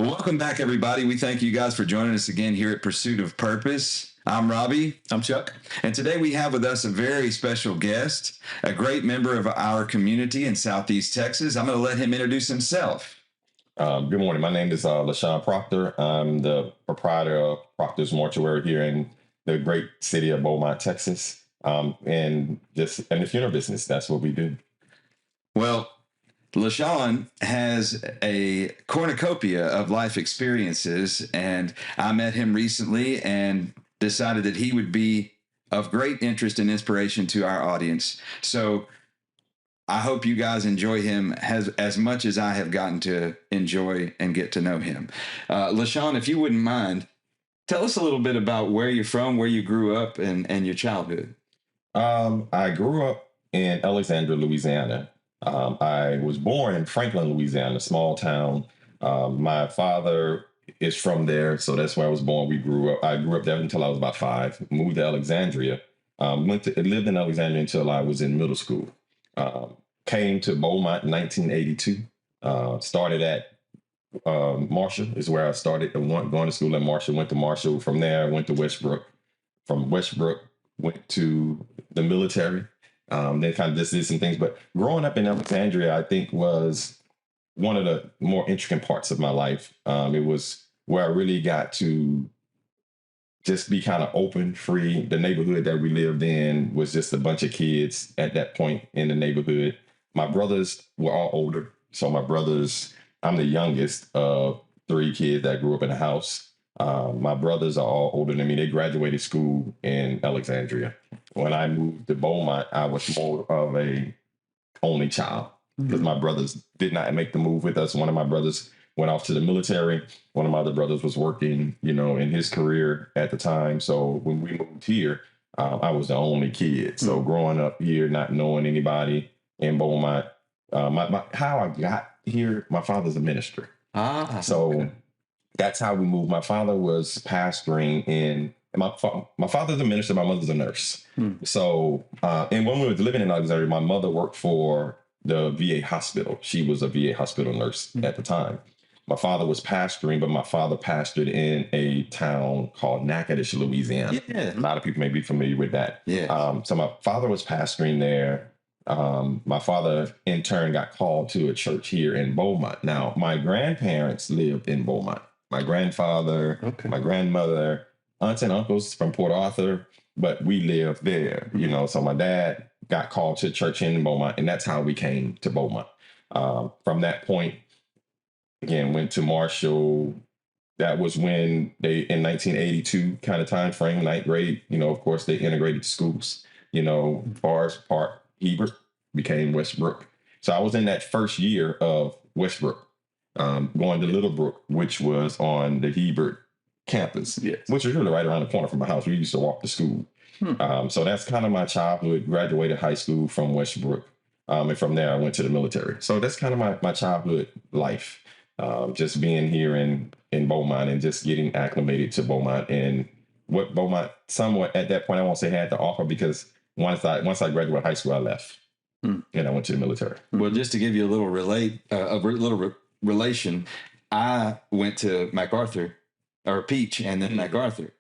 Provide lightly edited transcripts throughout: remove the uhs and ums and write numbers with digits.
Welcome back, everybody. We thank you guys for joining us again here at Pursuit of Purpose. I'm Robbie. I'm Chuck. And today we have with us a very special guest, a great member of our community in Southeast Texas. I'm going to let him introduce himself. Good morning. My name is Lashon Proctor. I'm the proprietor of Proctor's Mortuary here in the great city of Beaumont, Texas. And just in the funeral business, that's what we do. Well, Lashon has a cornucopia of life experiences, and I met him recently and decided that he would be of great interest and inspiration to our audience. So I hope you guys enjoy him as much as I have gotten to enjoy and get to know him. Lashon, if you wouldn't mind, tell us a little bit about where you're from, where you grew up, and your childhood. I grew up in Alexandria, Louisiana. I was born in Franklin, Louisiana, a small town. My father is from there, so that's where I was born. I grew up there until I was about 5. Moved to Alexandria. Lived in Alexandria until I was in middle school. Came to Beaumont in 1982. Started at Marshall is where I started. Going to school at Marshall. Went to Marshall. From there, I went to Westbrook. From Westbrook, went to the military. Then kind of just did some things. But growing up in Alexandria, I think, was one of the more intricate parts of my life. It was where I really got to just be kind of open, free. The neighborhood that we lived in was just a bunch of kids at that point in the neighborhood. My brothers were all older. So I'm the youngest of 3 kids that grew up in the house. My brothers are all older than me. They graduated school in Alexandria. When I moved to Beaumont, I was more of a only child because my brothers did not make the move with us. One of my brothers went off to the military. One of my other brothers was working, in his career at the time. So when we moved here, I was the only kid. So growing up here, not knowing anybody in Beaumont, how I got here, my father's a minister. So that's how we moved. My father was pastoring in. My father's a minister. My mother's a nurse. So, and when we were living in Alexandria, my mother worked for the VA hospital. She was a VA hospital nurse at the time. My father was pastoring, but my father pastored in a town called Natchitoches, Louisiana. Yeah. A lot of people may be familiar with that. Yeah. So my father was pastoring there. My father, in turn, got called to a church here in Beaumont. Now, my grandparents lived in Beaumont. My grandfather, my grandmother, aunts and uncles from Port Arthur, but we lived there, So my dad got called to church in Beaumont, and that's how we came to Beaumont. From that point, again, went to Marshall. That was when in 1982 kind of time frame, 9th grade, of course, they integrated schools. Forest Park, Hebert became Westbrook. So I was in that first year of Westbrook. Going to Littlebrook, which was on the Hebert campus, which was really right around the corner from my house. We used to walk to school. So that's kind of my childhood. Graduated high school from Westbrook. And from there, I went to the military. So that's kind of my childhood life. Just being here in Beaumont and just getting acclimated to Beaumont and what Beaumont somewhat at that point, I won't say had to offer, because once I graduated high school, I left and I went to the military. Well, just to give you a little relation, I went to MacArthur or Peach and then MacArthur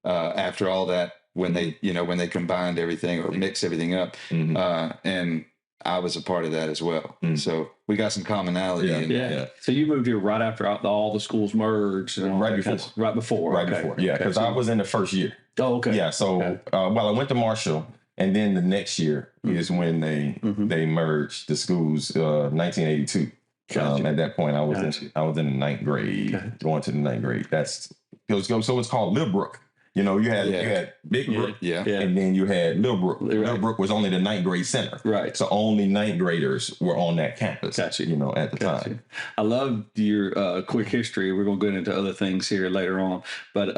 after all that, when they combined everything or mixed everything up. And I was a part of that as well. So we got some commonality. Yeah. So you moved here right after all the schools merged. And right before. Yeah, because I was in the first year. Oh, okay. Yeah. So I went to Marshall, and then the next year is when they merged the schools, 1982. At that point, I was in the 9th grade, going to the 9th grade. So it's called Littlebrook. You had Big Brook, and then you had Littlebrook. Right. Littlebrook was only the 9th grade center. Right. So only 9th graders were on that campus, at the time. I love your quick history. We're going to get into other things here later on. But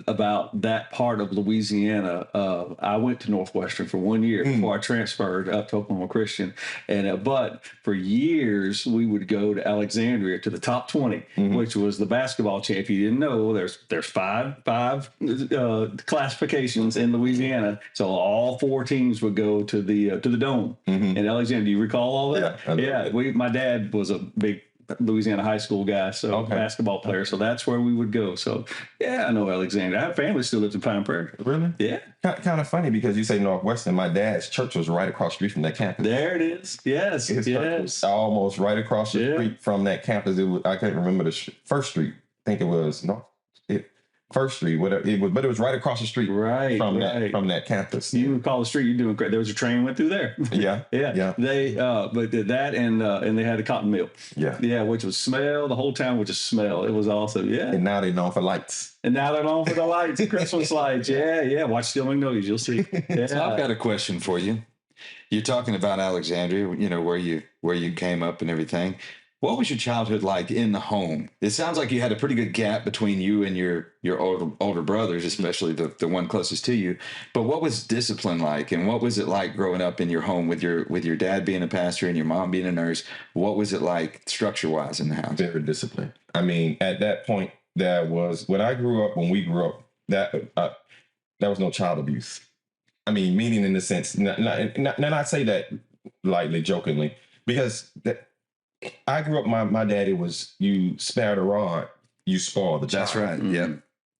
about that part of Louisiana, I went to Northwestern for 1 year before I transferred up to Oklahoma Christian. And but for years, we would go to Alexandria to the top 20, which was the basketball champ. If you didn't know, there's five classifications in Louisiana, so all 4 teams would go to the Dome in Alexandria. Do you recall all that? Yeah. My dad was a big Louisiana high school guy, so basketball player. So that's where we would go. So yeah, I know Alexandria. Our family still lives in Pine Prairie. Really? Yeah. Kind of funny because you say Northwestern. My dad's church was right across the street from that campus. There it is. Yes. His church was almost right across the street from that campus. It was, I can't remember the first street. I think it was First Street, whatever it was, but it was right across the street from that campus. You would call the street, you're doing great. There was a train went through there. Yeah. They but did that and they had a cotton mill. Yeah, which was smell. The whole town would just smell. It was awesome. Yeah. And now they're known for lights. And now they're known for the lights, Christmas lights. Yeah. Watch Steel Magnolias, you'll see. Yeah. So I've got a question for you. You're talking about Alexandria, you know, where you came up and everything. What was your childhood like in the home? It sounds like you had a pretty good gap between you and your older brothers, especially the one closest to you. But what was discipline like, and what was it like growing up in your home with your dad being a pastor and your mom being a nurse? What was it like structure-wise in the house? Very disciplined. I mean, at that point, when we grew up, that was no child abuse. I mean, meaning in the sense, not say that lightly, jokingly, because I grew up, my daddy was, you spare the rod, you spoil the child. That's right. Mm-hmm. Yeah.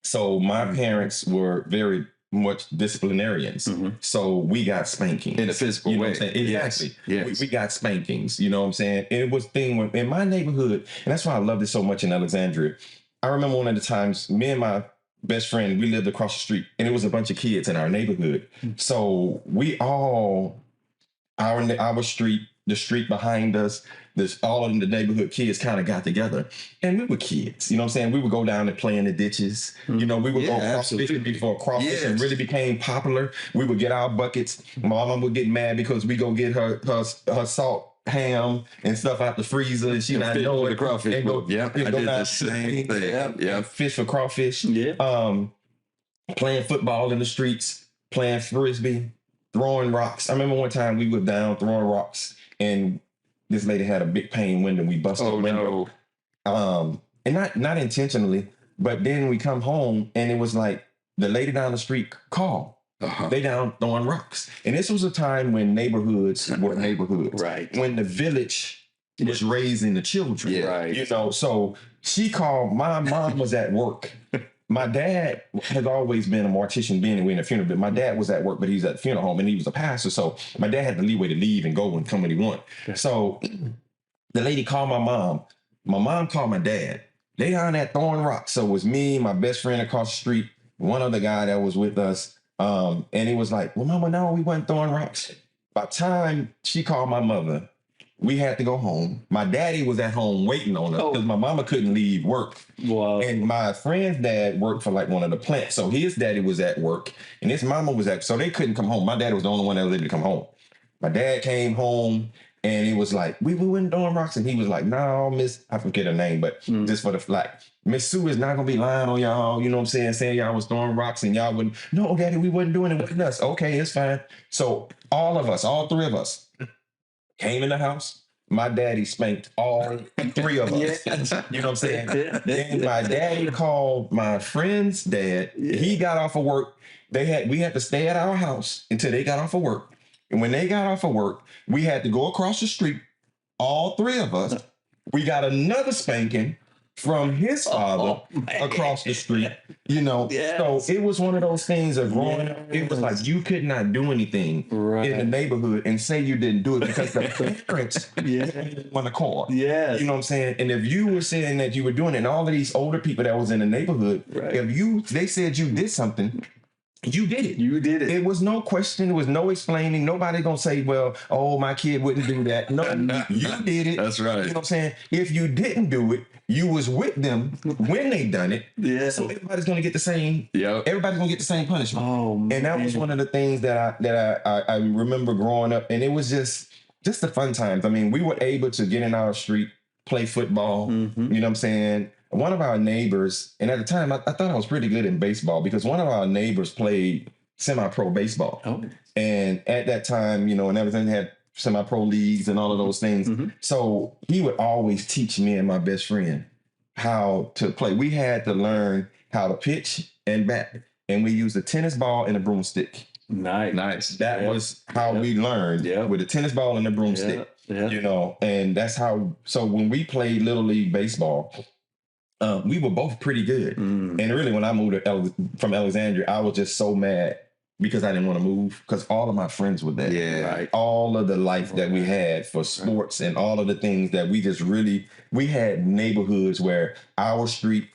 So my parents were very much disciplinarians. Mm-hmm. So we got spankings. In a physical way. Know what I'm saying? Exactly. Yes. We got spankings, you know what I'm saying? And it was thing in my neighborhood, and that's why I loved it so much in Alexandria. I remember one of the times, me and my best friend, we lived across the street, and it was a bunch of kids in our neighborhood. Mm-hmm. So we all, our street, the street behind us, all of the neighborhood kids kind of got together, and we were kids. You know what I'm saying? We would go down and play in the ditches. You know, we would go cross fishing before crawfishing really became popular. We would get our buckets. My mom would get mad because we go get her salt ham and stuff out the freezer, and she not know it. Crawfish. And go, I did the same thing. Yeah, fish for crawfish. Yeah. Playing football in the streets, playing frisbee, throwing rocks. I remember one time we were down throwing rocks, and this lady had a big pane window. We busted the window. No. And not intentionally, but then we come home and it was like the lady down the street called. They down throwing rocks. And this was a time when neighborhoods were neighborhoods. Right. When the village was raising the children. Yeah. Right. You know, so she called, my mom was at work. My dad has always been a mortician, being in a funeral, but my dad was at work, but he was at the funeral home and he was a pastor. So my dad had the leeway to leave and go and come when he wanted. Okay. So the lady called my mom. My mom called my dad. They down there throwing rocks. So it was me, my best friend across the street, one other guy that was with us. And he was like, well, mama, no, we wasn't throwing rocks. By the time she called my mother, we had to go home. My daddy was at home waiting on us because my mama couldn't leave work. Wow. And my friend's dad worked for like one of the plants. So his daddy was at work and his mama was so they couldn't come home. My dad was the only one that was able to come home. My dad came home and he was like, we went throwing rocks. And he was like, no, Miss, I forget her name, but just for the flag, Miss Sue is not going to be lying on y'all. You know what I'm saying y'all was throwing rocks and y'all wouldn't. No, daddy, we wasn't doing it with us. Okay, it's fine. So all three of us came in the house. My daddy spanked all three of us. You know what I'm saying? Then my daddy called my friend's dad. He got off of work. We had to stay at our house until they got off of work. And when they got off of work, we had to go across the street, all three of us. We got another spanking from his father across the street, you know. Yes. So it was one of those things of growing up. It was like you could not do anything in the neighborhood and say you didn't do it because the parents want to call. Yes. You know what I'm saying? And if you were saying that you were doing it, and all of these older people that was in the neighborhood, they said you did something, you did it. You did it. It was no question. There was no explaining. Nobody gonna say, well, oh, my kid wouldn't do that. No, you did it. That's right. You know what I'm saying? If you didn't do it, you was with them when they done it. Yeah. So everybody's gonna get the same. Yeah. Everybody's gonna get the same punishment. Oh, man. And that was one of the things that I remember growing up, and it was just the fun times. I mean, we were able to get in our street, play football. Mm-hmm. You know what I'm saying? One of our neighbors, and at the time, I thought I was pretty good in baseball because one of our neighbors played semi-pro baseball. Oh. And at that time, you know, and everything had semi-pro leagues and all of those things. Mm-hmm. So he would always teach me and my best friend how to play. We had to learn how to pitch and bat. And we used a tennis ball and a broomstick. Nice. That was how we learned with a tennis ball and a broomstick. You know, and that's how. So when we played Little League baseball, we were both pretty good. And really, when I moved from Alexandria, I was just so mad because I didn't want to move because all of my friends were there. Yeah. Right. All of the life that we had for sports and all of the things that we just really, we had neighborhoods where our street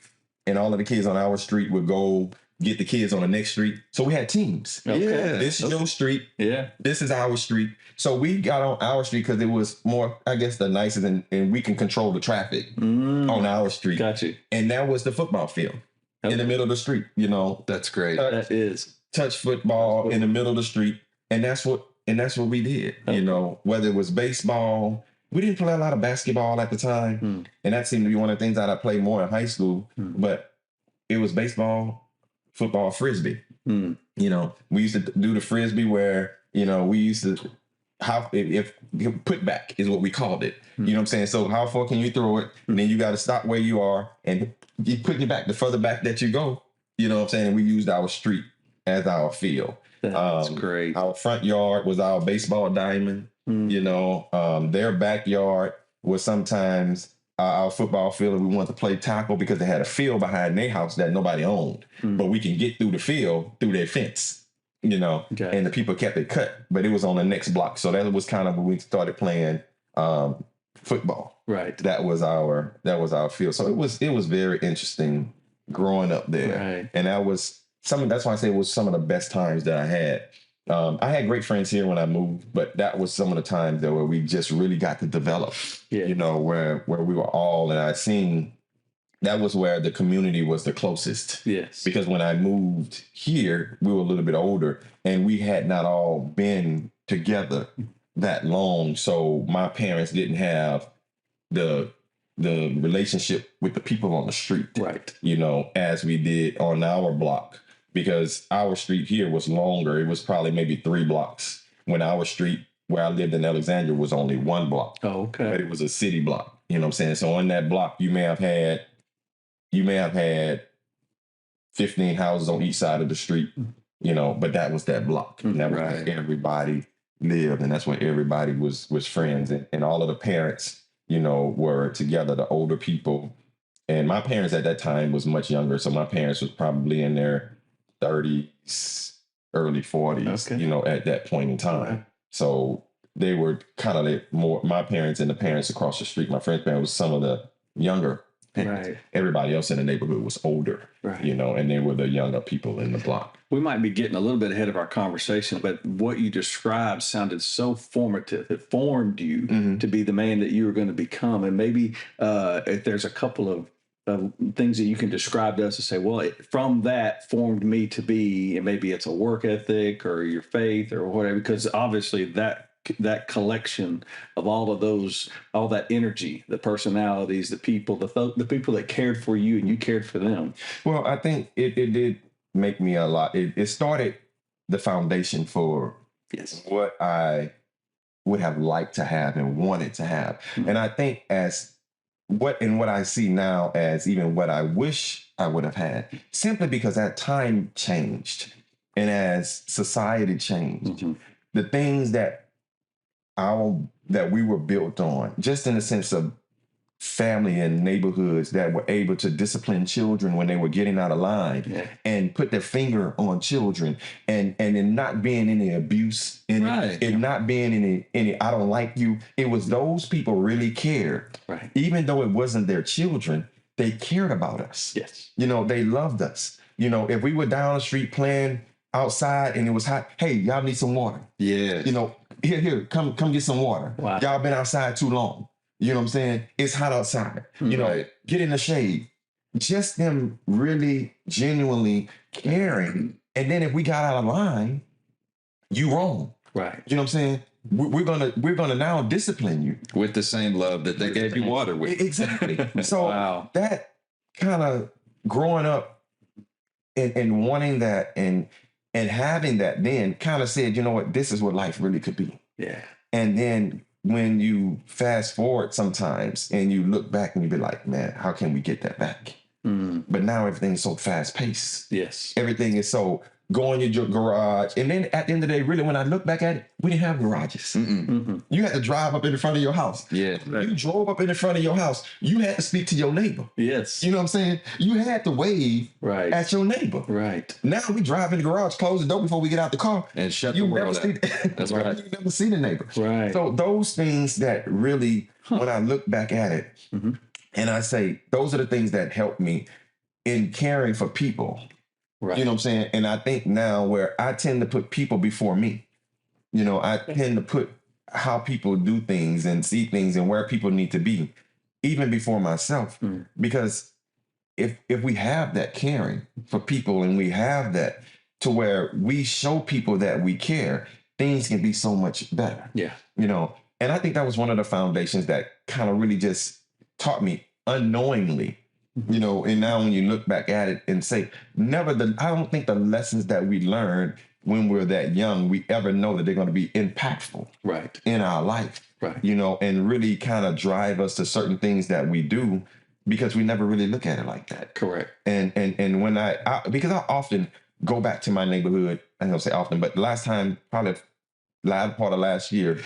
and all of the kids on our street would go get the kids on the next street. So we had teams. Yeah. This is your street. Yeah. This is our street. So we got on our street because it was more, I guess, the nicest and we can control the traffic on our street. Gotcha. And that was the football field in the middle of the street, you know. That's great. That is. Touch football in the middle of the street. And that's what we did. You know, whether it was baseball. We didn't play a lot of basketball at the time. And that seemed to be one of the things that I played more in high school. But it was baseball, football, frisbee. You know, we used to do the frisbee where, you know, we used to if put back is what we called it. You know what I'm saying? So how far can you throw it? And then you got to stop where you are and you put it back. The further back that you go, you know what I'm saying? We used our street as our field. That's great. Our front yard was our baseball diamond. You know, their backyard was sometimes our football field, and we wanted to play tackle because they had a field behind their house that nobody owned. But we can get through the field through their fence. You know, and the people kept it cut, but it was on the next block. So that was kind of when we started playing football. Right. That was our field. So it was very interesting growing up there. Right. And that's why I say it was some of the best times that I had. I had great friends here when I moved, but that was some of the times that where we just really got to develop. You know, where we were all, and I seen that was where the community was the closest. Yes. Because when I moved here, we were a little bit older and we had not all been together that long. So my parents didn't have the relationship with the people on the street. Right. You know, as we did on our block. Because our street here was longer. It was probably maybe 3 blocks. When our street where I lived in Alexandria was only 1 block. Oh, okay. But it was a city block. You know what I'm saying? So on that block, you may have had 15 houses on each side of the street, you know, but that was that block. And that was where everybody lived, and that's where everybody was friends. And all of the parents, you know, were together, the older people. And my parents at that time was much younger. So my parents was probably in their 30s, early 40s, you know, at that point in time. So they were kind of more, my parents and the parents across the street. My friend's parents was some of the younger parents. Right. Everybody else in the neighborhood was older, you know, and they were the younger people in the block. We might be getting a little bit ahead of our conversation, but what you described sounded so formative. It formed you to be the man that you were going to become. And maybe if there's a couple of things that you can describe to us and say, well, from that formed me to be, and maybe it's a work ethic or your faith or whatever, because obviously that collection of all of those, all that energy, the personalities, the people, the people that cared for you and you cared for them. Well, I think it did make me a lot. It started the foundation for what I would have liked to have and wanted to have. And I think what I see now as even what I wish I would have had, simply because that time changed. And as society changed, the things that we were built on, just in the sense of family and neighborhoods that were able to discipline children when they were getting out of line and put their finger on children and in not being any abuse in it, and not being any I don't like you. It was those people really cared. Right. Even though it wasn't their children, they cared about us. Yes. You know, they loved us. You know, if we were down the street playing outside and it was hot, hey, y'all need some water. Yeah. You know, here, come get some water. Wow. Y'all been outside too long. You know what I'm saying? It's hot outside. You know, get in the shade. Just them really genuinely caring. And then if we got out of line, you wrong. Right. You know what I'm saying? We're gonna now discipline you with the same love that they gave you water with. Exactly. So that kind of growing up and wanting that and having that then kind of said, you know what, this is what life really could be. Yeah. And then when you fast forward sometimes and you look back and you be like, man, how can we get that back? But now everything is so fast paced. Yes. Everything is so go in your garage. And then at the end of the day, really, when I look back at it, we didn't have garages. You had to drive up in the front of your house. Yeah. You drove up in the front of your house. You had to speak to your neighbor. Yes. You know what I'm saying? You had to wave Right. at your neighbor. Right. Now we drive in the garage, close the door before we get out the car. And shut You the never world see, out. That's right. You never see the neighbor. Right. So those things that really, when I look back at it, and I say, those are the things that help me in caring for people. Right. You know what I'm saying? And I think now where I tend to put people before me, you know, I tend to put how people do things and see things and where people need to be, even before myself. Because if we have that caring for people and we have that to where we show people that we care, things can be so much better. Yeah. You know, and I think that was one of the foundations that kind of really just taught me unknowingly. You know, and now when you look back at it and say, I don't think the lessons that we learned when we're that young, we ever know that they're going to be impactful Right. in our life, Right. you know, and really kind of drive us to certain things that we do because we never really look at it like that. Correct. And when because I often go back to my neighborhood, I don't say often, but the last time, probably last part of last year,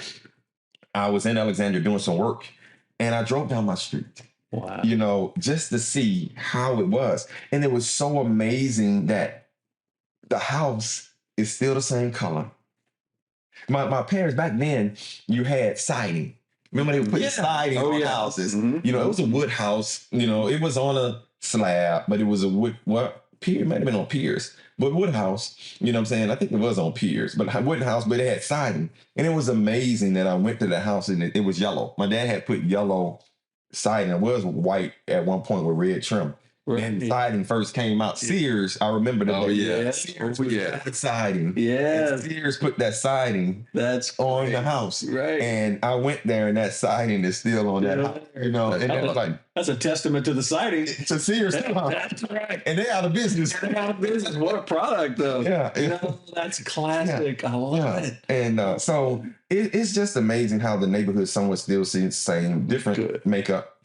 I was in Alexandria doing some work and I drove down my street. Wow. You know, just to see how it was. And it was so amazing that the house is still the same color. My parents back then, you had siding. Remember they would put siding on houses. You know, it was a wood house. You know, it was on a slab, but it was a wood, pier, it might have been on piers, but wood house, you know what I'm saying? I think it was on piers, but wood house, but it had siding. And it was amazing that I went to the house and it was yellow. My dad had put yellow siding. It was white at one point with red trim. Right. When siding first came out, Sears, I remember that. Sears put siding. Yes. And Sears put that siding on the house. Right. And I went there and that siding is still on that house. You know, and it was like, that's a testament to the siding. to Sears. That's right. And they're out of business. They're out of business. What a product, though. Yeah. You know, that's classic. I love it. And so it's just amazing how the neighborhood somewhat still seems the same, different makeup.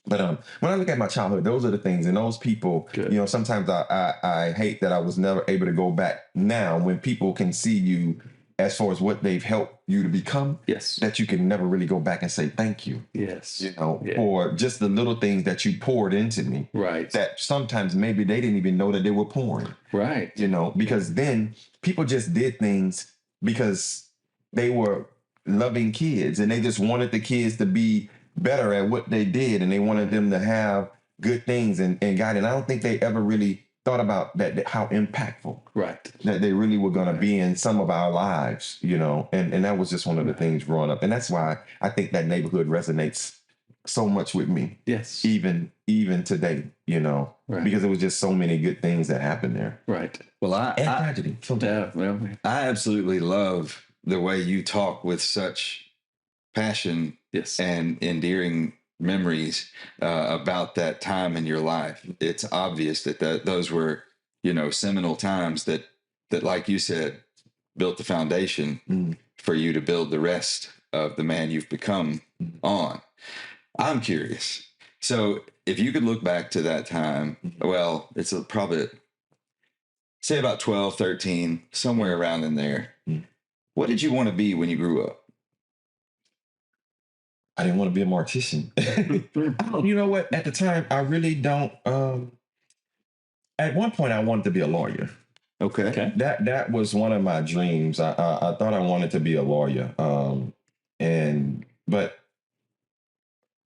But when I look at my childhood, those are the things, and those people, you know, sometimes I hate that I was never able to go back now when people can see you as far as what they've helped you to become. Yes. That you can never really go back and say thank you. Yes. You know, for just the little things that you poured into me. Right. That sometimes maybe they didn't even know that they were pouring. Right. You know, because then people just did things because they were loving kids and they just wanted the kids to be better at what they did and they wanted them to have good things and God. And I don't think they ever really thought about that how impactful that they really were going to be in some of our lives, you know, and that was just one of the things growing up. And that's why I think that neighborhood resonates so much with me. Yes. Even today, you know, because it was just so many good things that happened there. Right. Well, tragedy. I absolutely love the way you talk with such passion and endearing memories about that time in your life. It's obvious that those were, you know, seminal times that like you said, built the foundation for you to build the rest of the man you've become on. I'm curious. So if you could look back to that time, well, it's probably, say about 12, 13, somewhere around in there. What did you want to be when you grew up? I didn't want to be a mortician. You know what? At the time, I really don't. At one point, I wanted to be a lawyer. Okay. That was one of my dreams. I thought I wanted to be a lawyer. But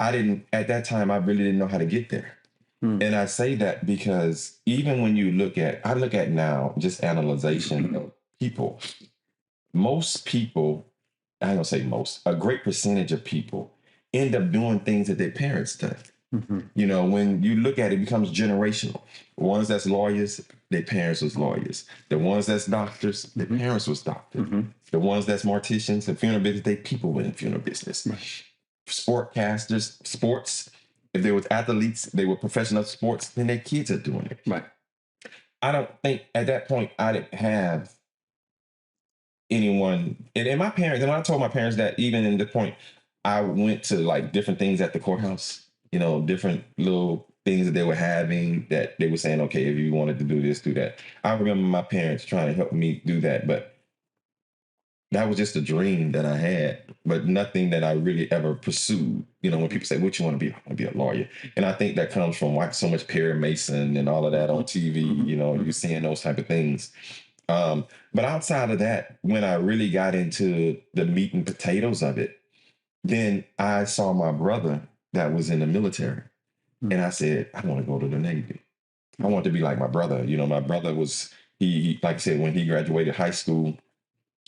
I didn't, at that time, I really didn't know how to get there. And I say that because even when I look at now, just analyzation of people, most people, I don't say most, a great percentage of people end up doing things that their parents did. You know, when you look at it, it becomes generational. The ones that's lawyers, their parents was lawyers. The ones that's doctors, their parents was doctors. The ones that's morticians and funeral business, they people were in funeral business. Sportcasters, sports, if they were athletes, they were professional sports, then their kids are doing it. Right. I don't think at that point I didn't have anyone, and my parents, and I told my parents that even in the point, I went to like different things at the courthouse, you know, different little things that they were having that they were saying, okay, if you wanted to do this, do that. I remember my parents trying to help me do that, but that was just a dream that I had, but nothing that I really ever pursued. You know, when people say, what you want to be? I want to be a lawyer. And I think that comes from watching so much Perry Mason and all of that on TV, you know, you're seeing those type of things. But outside of that, when I really got into the meat and potatoes of it, then I saw my brother that was in the military. And I said, I want to go to the Navy. I want to be like my brother. You know, my brother was, he like I said, when he graduated high school,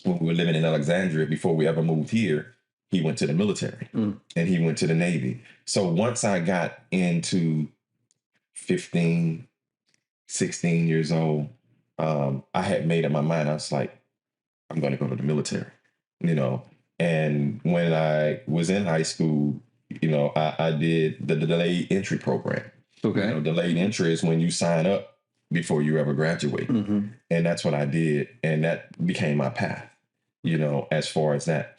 when we were living in Alexandria before we ever moved here, he went to the military and he went to the Navy. So once I got into 15, 16 years old, I had made up my mind. I was like, I'm going to go to the military, you know. And when I was in high school, you know, I did the delayed entry program. Okay. You know, delayed entry is when you sign up before you ever graduate. And that's what I did. And that became my path, you know, as far as that.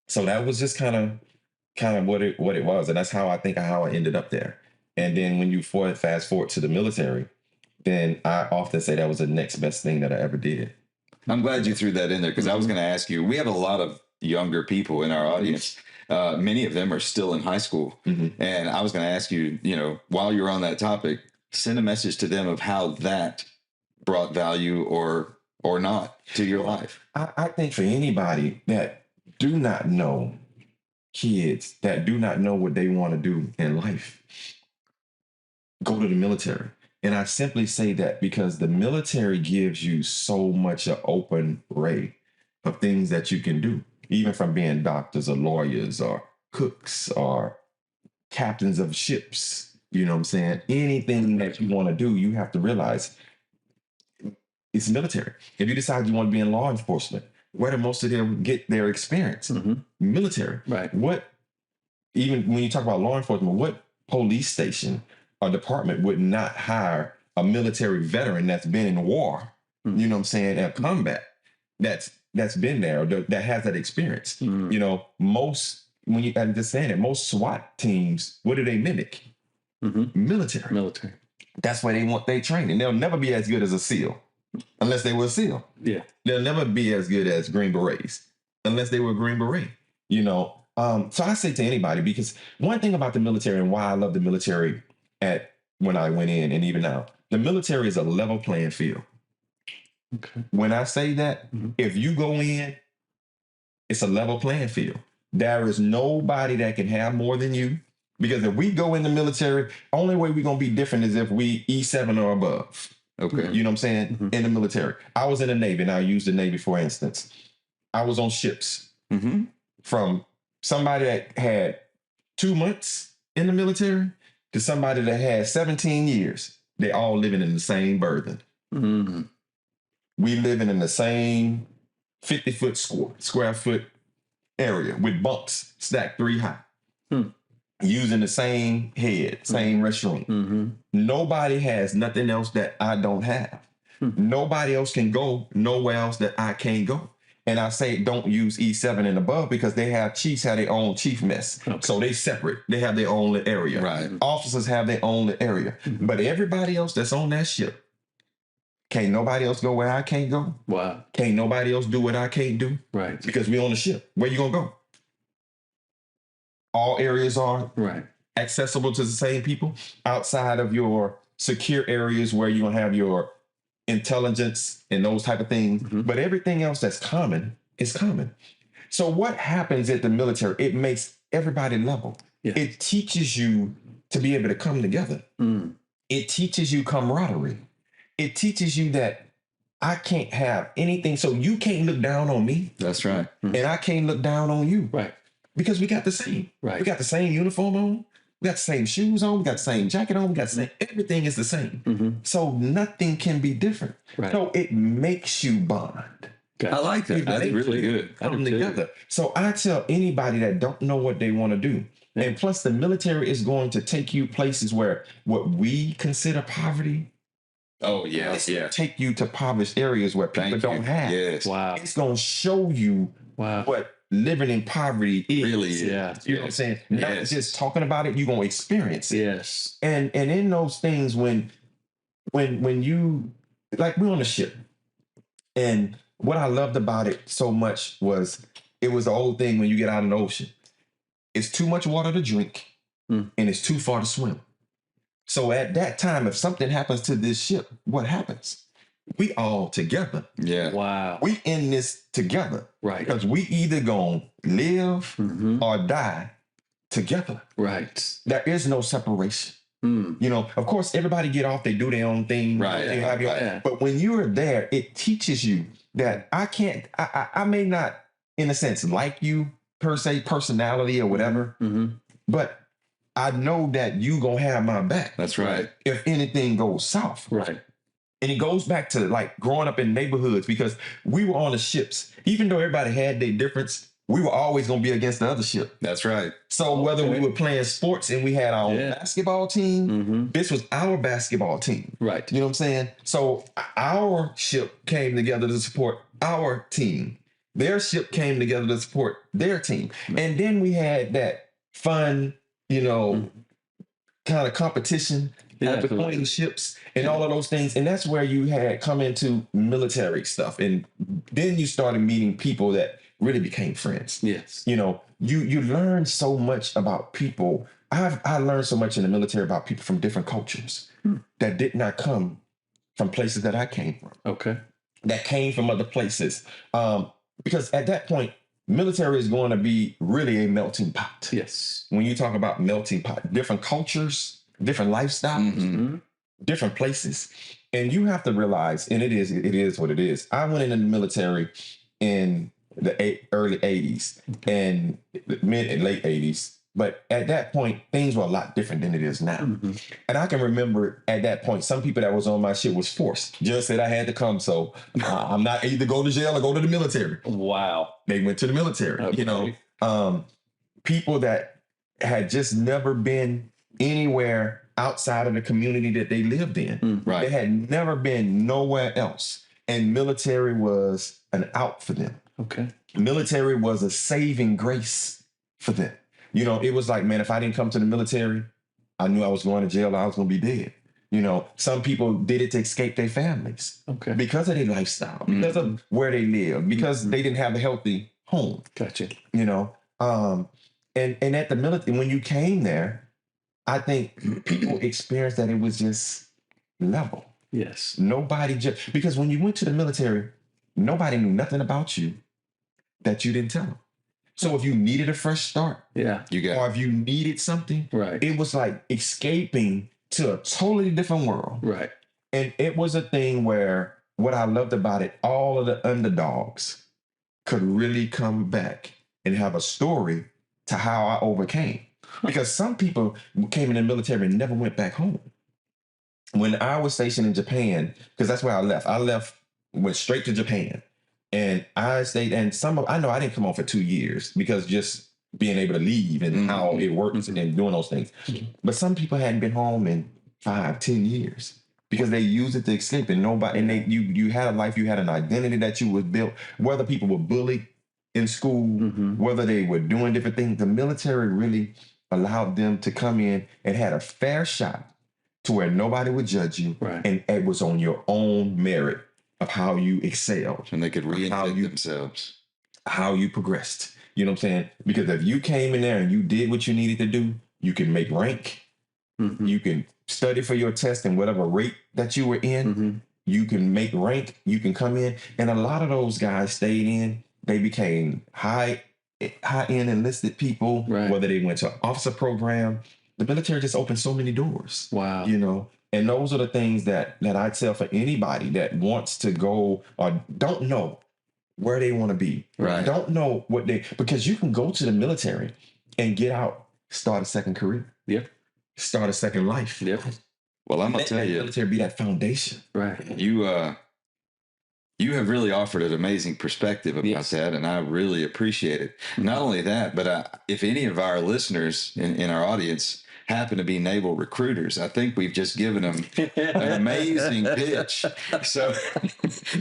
So that was just kind of what it was. And that's how I think how I ended up there. And then when you fast forward to the military, then I often say that was the next best thing that I ever did. I'm glad you threw that in there because I was going to ask you, we have a lot of younger people in our audience. Many of them are still in high school. And I was going to ask you, you know, while you're on that topic, send a message to them of how that brought value or not to your life. I think for anybody that do not know, kids that do not know what they want to do in life, go to the military. And I simply say that because the military gives you so much an open array of things that you can do, even from being doctors or lawyers or cooks or captains of ships. You know what I'm saying? Anything that you want to do, you have to realize it's military. If you decide you want to be in law enforcement, where do most of them get their experience? Military. Right. What, even when you talk about law enforcement, what police station or department would not hire a military veteran that's been in war, you know what I'm saying, and combat, that's been there, or that has that experience. You know, most, when you, I'm just saying it, most SWAT teams, what do they mimic? Military. That's why they training. They'll never be as good as a SEAL unless they were a SEAL. Yeah. They'll never be as good as Green Berets unless they were Green Beret, you know. So I say to anybody, because one thing about the military and why I love the military when I went in and even now, the military is a level playing field. Okay. When I say that, if you go in, it's a level playing field. There is nobody that can have more than you. Because if we go in the military, only way we're going to be different is if we E7 or above. Okay. You know what I'm saying? In the military. I was in the Navy, and I used the Navy for instance. I was on ships from somebody that had 2 months in the military to somebody that had 17 years. They all living in the same berthing. We living in the same 50-foot square foot area with bunks stacked 3 high. Using the same head, same restroom. Nobody has nothing else that I don't have. Nobody else can go nowhere else that I can't go. And I say don't use E7 and above because they have chiefs have their own chief mess. So they separate. They have their own little area. Right. Officers have their own little area. But everybody else that's on that ship, can't nobody else go where I can't go. Wow. Can't nobody else do what I can't do. Right. Because we on the ship. Where you gonna go? All areas are accessible to the same people outside of your secure areas where you're gonna have your intelligence and those type of things. But everything else that's common is common. So what happens at the military? It makes everybody level. It teaches you to be able to come together. It teaches you camaraderie. It teaches you that I can't have anything. So you can't look down on me. That's right. And I can't look down on you. Right. Because we got the same. Right. We got the same uniform on. We got the same shoes on. We got the same jacket on. We got the same. Everything is the same. So nothing can be different. Right. So it makes you bond. I like that. That's really good. Come together. So I tell anybody that don't know what they want to do, and plus the military is going to take you places where what we consider poverty. Oh yeah, It's gonna take you to impoverished areas where people don't have. Yes. Wow. It's going to show you what living in poverty is. Really, Yeah. You know what I'm saying? Not Yes. just talking about it, you're gonna experience it. Yes. And in those things, when you, like, we're on a ship, and what I loved about it so much was it was the old thing when you get out in the ocean. It's too much water to drink, Mm. and it's too far to swim. So at that time, if something happens to this ship, what happens? We all together. yeah. Wow. We in this together. Right. Because we either gonna live Mhm. or die together. Right. There is no separation. Mm. You know, of course, everybody get off, they do their own thing. Right, They have your- right. But when you're there, it teaches you that I may not, in a sense, like you per se, personality or whatever, Mm-hmm. but I know that you gonna have my back That's right. if anything goes south. Right. And it goes back to like growing up in neighborhoods, because we were on the ships. Even though everybody had their difference, we were always going to be against the other ship. That's right. So whether we Okay. were playing sports and we had our own Yeah. basketball team, Mm-hmm. this was our basketball team. Right. You know what I'm saying? So our ship came together to support our team. Their ship came together to support their team. And then we had that fun, you know, kind of competition Yeah, between ships and all of those things. And that's where you had come into military stuff. And then you started meeting people that really became friends. Yes. You know, you learn so much about people. I learned so much in the military about people from different cultures that did not come from places that I came from, Okay. that came from other places. Because at that point, military is going to be really a melting pot. Yes. When you talk about melting pot, different cultures, different lifestyles, Mhm. different places. And you have to realize, and it is what it is. I went into the military in the early 80s and the mid and late 80s. But at that point, things were a lot different than it is now. Mm-hmm. And I can remember at that point, some people that was on my ship was forced. Just said I had to come. So I'm not either go to jail or go to the military. Wow. They went to the military, Okay. you know. People that had just never been anywhere outside of the community that they lived in. Mm. Right. They had never been nowhere else. And military was an out for them. Okay. Military was a saving grace for them. You know, it was like, man, if I didn't come to the military, I knew I was going to jail or I was going to be dead. You know, some people did it to escape their families Okay. because of their lifestyle, because of where they live, because they didn't have a healthy home, Gotcha. you know. And at the military, when you came there, I think people experienced that it was just level. Yes. Nobody just, because when you went to the military, nobody knew nothing about you that you didn't tell them. So if you needed a fresh start, Yeah. You got or if you needed something, Right. it was like escaping to a totally different world. Right. And it was a thing where what I loved about it, all of the underdogs could really come back and have a story to how I overcame. Because some people came in the military and never went back home. When I was stationed in Japan, because that's where I left, went straight to Japan. And I stayed, and I know I didn't come home for 2 years because just being able to leave and how it works and doing those things. But some people hadn't been home in 5-10 years because they used it to escape, and nobody, and you had a life, you had an identity that you was built, whether people were bullied in school, whether they were doing different things. The military really allowed them to come in and had a fair shot to where nobody would judge you. Right. And it was on your own merit of how you excelled, and they could How reinvent you- themselves. how you progressed. You know what I'm saying? Because if you came in there and you did what you needed to do, you can make rank. Mm-hmm. You can study for your test and whatever rate that you were in, Mm-hmm. you can make rank, you can come in. And a lot of those guys stayed in, they became high-end enlisted people, Right. whether they went to an officer program. The military just opened so many doors, Wow. you know. And those are the things that I tell for anybody that wants to go or don't know where they want to be. Right. Don't know because you can go to the military and get out, start a second career, Yep. start a second life. Yep. Well, I'm gonna Let tell that you, military be that foundation. Right. you have really offered an amazing perspective about Yes. that, and I really appreciate it. Not only that, but if any of our listeners in our audience happen to be naval recruiters. I think we've just given them an amazing pitch, so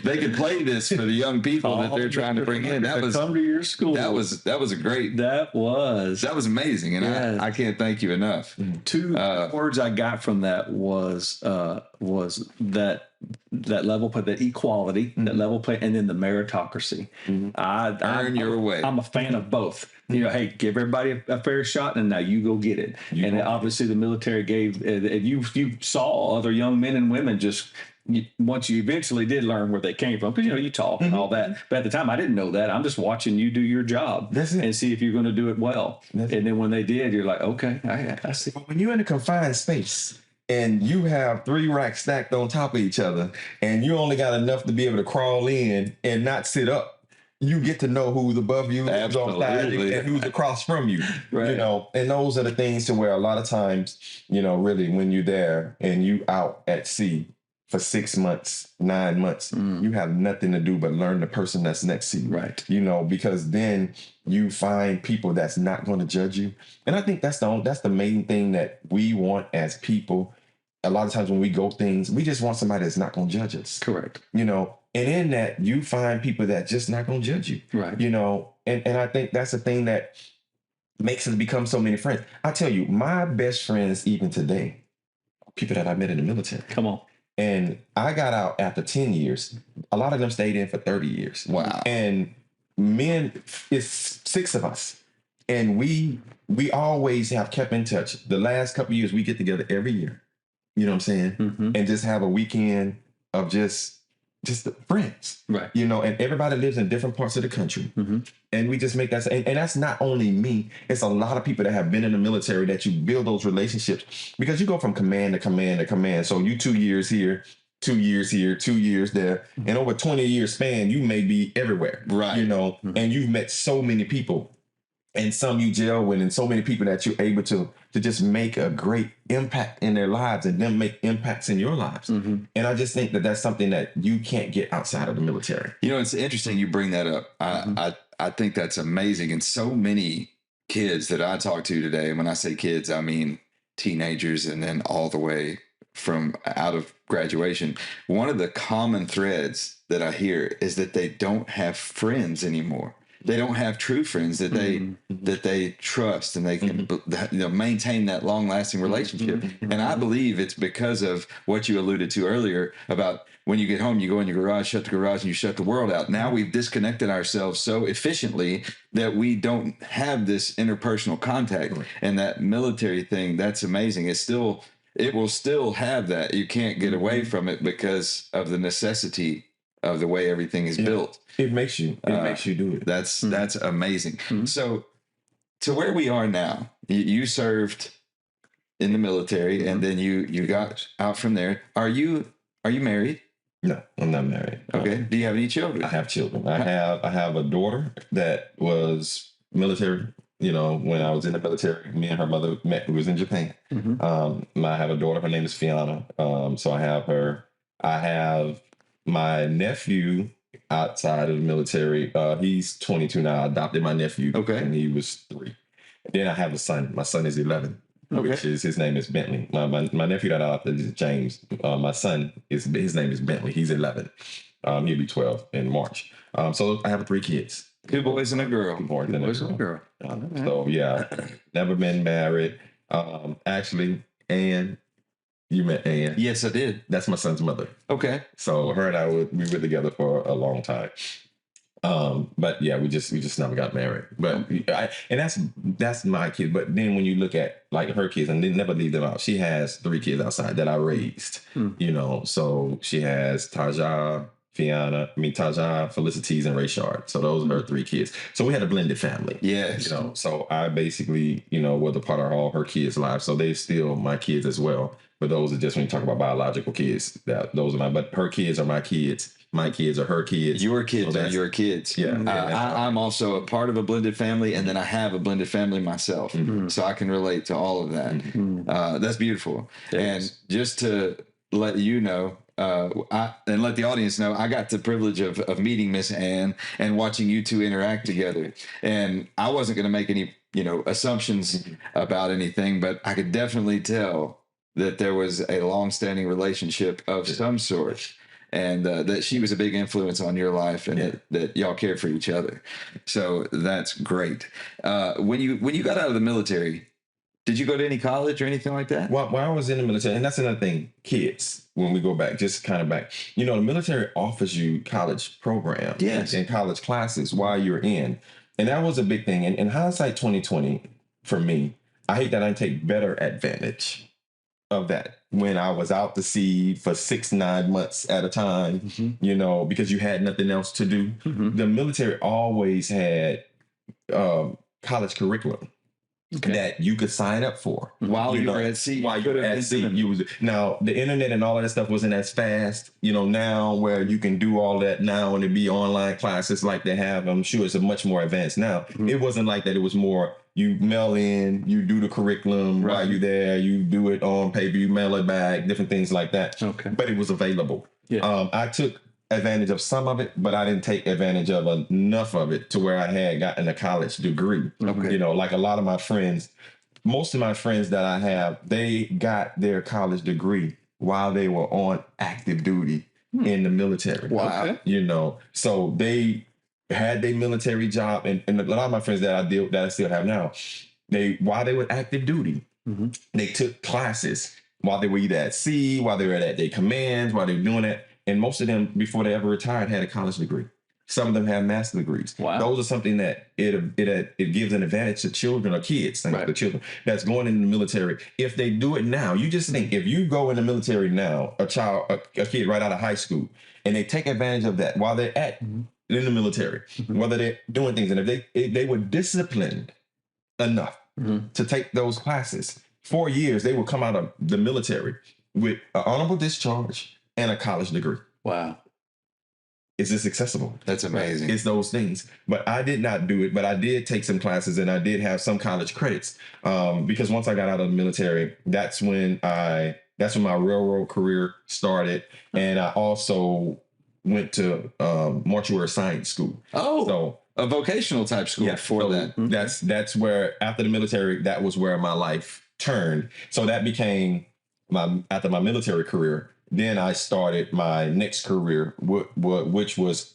they can play this for the young people that they're trying to bring in. That was come to your school. That was a great. That was amazing, and yes. I can't thank you enough. Two words I got from that was that level play, that equality, that level play, and then the meritocracy. Earn your way. I'm a fan of both. You know, hey, give everybody a fair shot, and now you go get it. Obviously, the military gave. You saw other young men and women just. Once you eventually did learn where they came from, because you talk and all that. But at the time, I didn't know that. I'm just watching you do your job and see if you're going to do it well. And then when they did, you're like, okay, I see. But when you're in a confined space and you have 3 racks stacked on top of each other, and you only got enough to be able to crawl in and not sit up, you get to know who's above you, who's on side you, and who's across from you. Right. And those are the things to where a lot of times, really when you're there and you out at sea for 6 months, 9 months, you have nothing to do but learn the person that's next to you. Right. Because then you find people that's not going to judge you. And I think that's the main thing that we want as people. A lot of times when we go things, we just want somebody that's not going to judge us. Correct. And in that, you find people that just not going to judge you. Right. And I think that's the thing that makes us become so many friends. I tell you, my best friends even today, people that I met in the military. Come on. And I got out after 10 years. A lot of them stayed in for 30 years. Wow. And men, it's 6 of us. And we always have kept in touch. The last couple of years, we get together every year. You know what I'm saying? Mm-hmm. And just have a weekend of just the friends. Right. And everybody lives in different parts of the country. Mm-hmm. And we just make that, and that's not only me, it's a lot of people that have been in the military that you build those relationships, because you go from command to command to command. So you 2 years here, 2 years here, 2 years there, and over 20 year span, you may be everywhere. Right. And you've met so many people, and some you gel with, and so many people that you're able to just make a great impact in their lives, and them make impacts in your lives. Mm-hmm. And I just think that that's something that you can't get outside of the military. It's interesting you bring that up. I think that's amazing. And so many kids that I talk to today, and when I say kids, I mean teenagers and then all the way from out of graduation. One of the common threads that I hear is that they don't have friends anymore. They don't have true friends that they trust, and they can maintain that long lasting relationship. And I believe it's because of what you alluded to earlier about when you get home, you go in your garage, shut the garage, and you shut the world out. Now we've disconnected ourselves so efficiently that we don't have this interpersonal contact. And that military thing, that's amazing. It will still have that. You can't get away from it because of the necessity of the way everything is built. It makes you do it. That's amazing. So to where we are now, you served in the military, and then you got out from there. Are you married? No, I'm not married. Okay. Do you have any children? I have children. I have a daughter that was military. When I was in the military, me and her mother met, who was in Japan. I have a daughter. Her name is Fiona. So I have her. I have my nephew outside of the military. He's 22 now. I adopted my nephew when he was 3. And then I have a son. My son is 11, which is, his name is Bentley. My nephew that I adopted is James. My son, his name is Bentley. He's 11. He'll be 12 in March. So I have 3 kids. 2 boys and a girl. 2 boys and a girl. Right. So yeah, never been married. Actually, Ann, you met Ann. Yes, I did. That's my son's mother. Okay. So her and I we were together for a long time. But yeah, we just never got married. But that's my kid. But then when you look at like her kids, and then never leave them out, she has 3 kids outside that I raised. So she has Taja, Felicities, and Rayshard. So those are her 3 kids. So we had a blended family. Yes. So I basically, was a part of all her kids' lives. So they still my kids as well. But those are just when you talk about biological kids. Those are but her kids are my kids. My kids are her kids. Your kids are your kids. Yeah. I'm also a part of a blended family, and then I have a blended family myself. So I can relate to all of that. That's beautiful. And just to let you know, and let the audience know, I got the privilege of meeting Miss Ann and watching you 2 interact together. And I wasn't going to make any assumptions about anything, but I could definitely tell that there was a long-standing relationship of some sort, and that she was a big influence on your life, and that y'all cared for each other. So that's great. When you got out of the military, did you go to any college or anything like that? While I was in the military, and that's another thing, kids, when we go back, just kind of back, the military offers you college programs and college classes while you're in. And that was a big thing. And in hindsight 2020, for me, I hate that I didn't take better advantage of that when I was out to sea for 6-9 months at a time, because you had nothing else to do. The military always had college curriculum that you could sign up for while you were at sea. While you were at sea, now the internet and all of that stuff wasn't as fast. Now where you can do all that now and it be online classes like they have. I'm sure it's a much more advanced now. It wasn't like that. It was more you mail in, you do the curriculum while you're there, you do it on paper, you mail it back, different things like that. Okay, but it was available. I took advantage of some of it, but I didn't take advantage of enough of it to where I had gotten a college degree. Like a lot of my friends, most of my friends that I have, they got their college degree while they were on active duty in the military. Wow. So they had their military job, and a lot of my friends that I still have now, while they were active duty, they took classes while they were either at sea, while they were at their commands, while they were doing that. And most of them, before they ever retired, had a college degree. Some of them have master's degrees. Wow. Those are something that it gives an advantage to children or kids, the children that's going in the military. If they do it now, you just think if you go in the military now, a kid right out of high school, and they take advantage of that while they're in the military, whether they're doing things, and if they were disciplined enough to take those classes, 4 years, they will come out of the military with an honorable discharge and a college degree. Wow. Is this accessible? That's amazing. It's those things. But I did not do it, but I did take some classes and I did have some college credits. Because once I got out of the military, that's when my railroad career started. And I also went to Mortuary science school. Oh, so a vocational type school that. That's where, after the military, that was where my life turned. So that became after my military career. Then I started my next career, which was,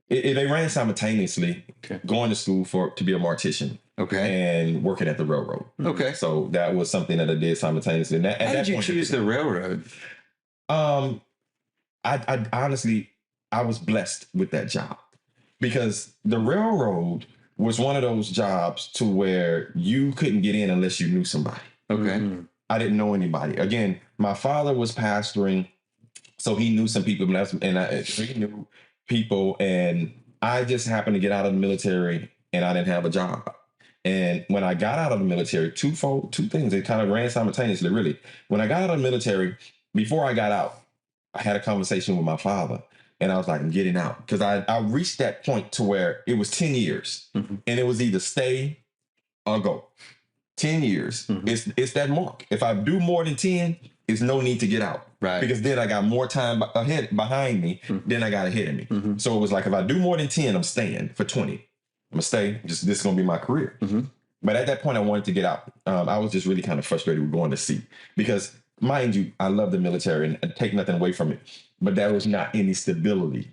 they ran simultaneously, going to school to be a mortician. And working at the railroad. So that was something that I did simultaneously. And how did you choose the railroad? I honestly, I was blessed with that job because the railroad was one of those jobs to where you couldn't get in unless you knew somebody. I didn't know anybody. Again, my father was pastoring, so he knew some people, and he knew people, and I just happened to get out of the military, and I didn't have a job. And when I got out of the military, two things, it kind of ran simultaneously, really. When I got out of the military, before I got out, I had a conversation with my father, and I was like, I'm getting out. Because I reached that point to where it was 10 years, and it was either stay or go. 10 years, it's that mark. If I do more than 10, it's no need to get out. Right. Because then I got more time behind me than I got ahead of me. So it was like, if I do more than 10, I'm staying for 20. I'm going to stay. This is going to be my career. But at that point, I wanted to get out. I was just really kind of frustrated with going to sea. Because, mind you, I love the military and take nothing away from it. But there was not any stability.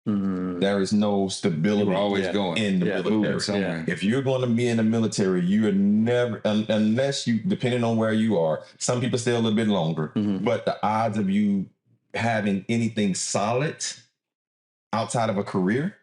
There is no stability. You're always going in the military. If you're going to be in the military, you are never, unless you, depending on where you are, some people stay a little bit longer, but the odds of you having anything solid outside of a career,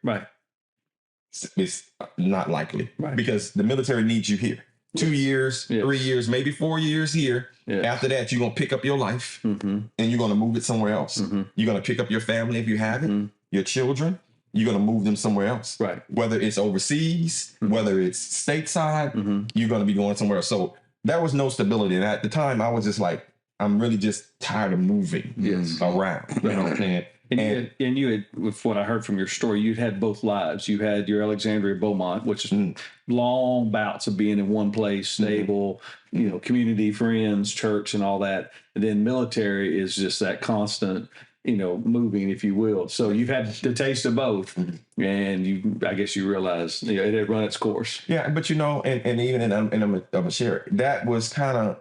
is not likely, because the military needs you here. 2 years, 3 years, maybe 4 years here. After that, you're going to pick up your life and you're going to move it somewhere else. You're going to pick up your family if you have it. Your children, you're going to move them somewhere else. Whether it's overseas, whether it's stateside, you're going to be going somewhere else. So there was no stability. And at the time, I was just like, I'm really just tired of moving around. You know what I'm saying? And you had, with what I heard from your story, you had both lives. You had your Alexandria Beaumont, which is long bouts of being in one place, stable, community, friends, church, and all that. And then military is just that constant moving, if you will. So you've had the taste of both, and I guess you realize it had run its course. Yeah, but and even and I'm a share. That was kind of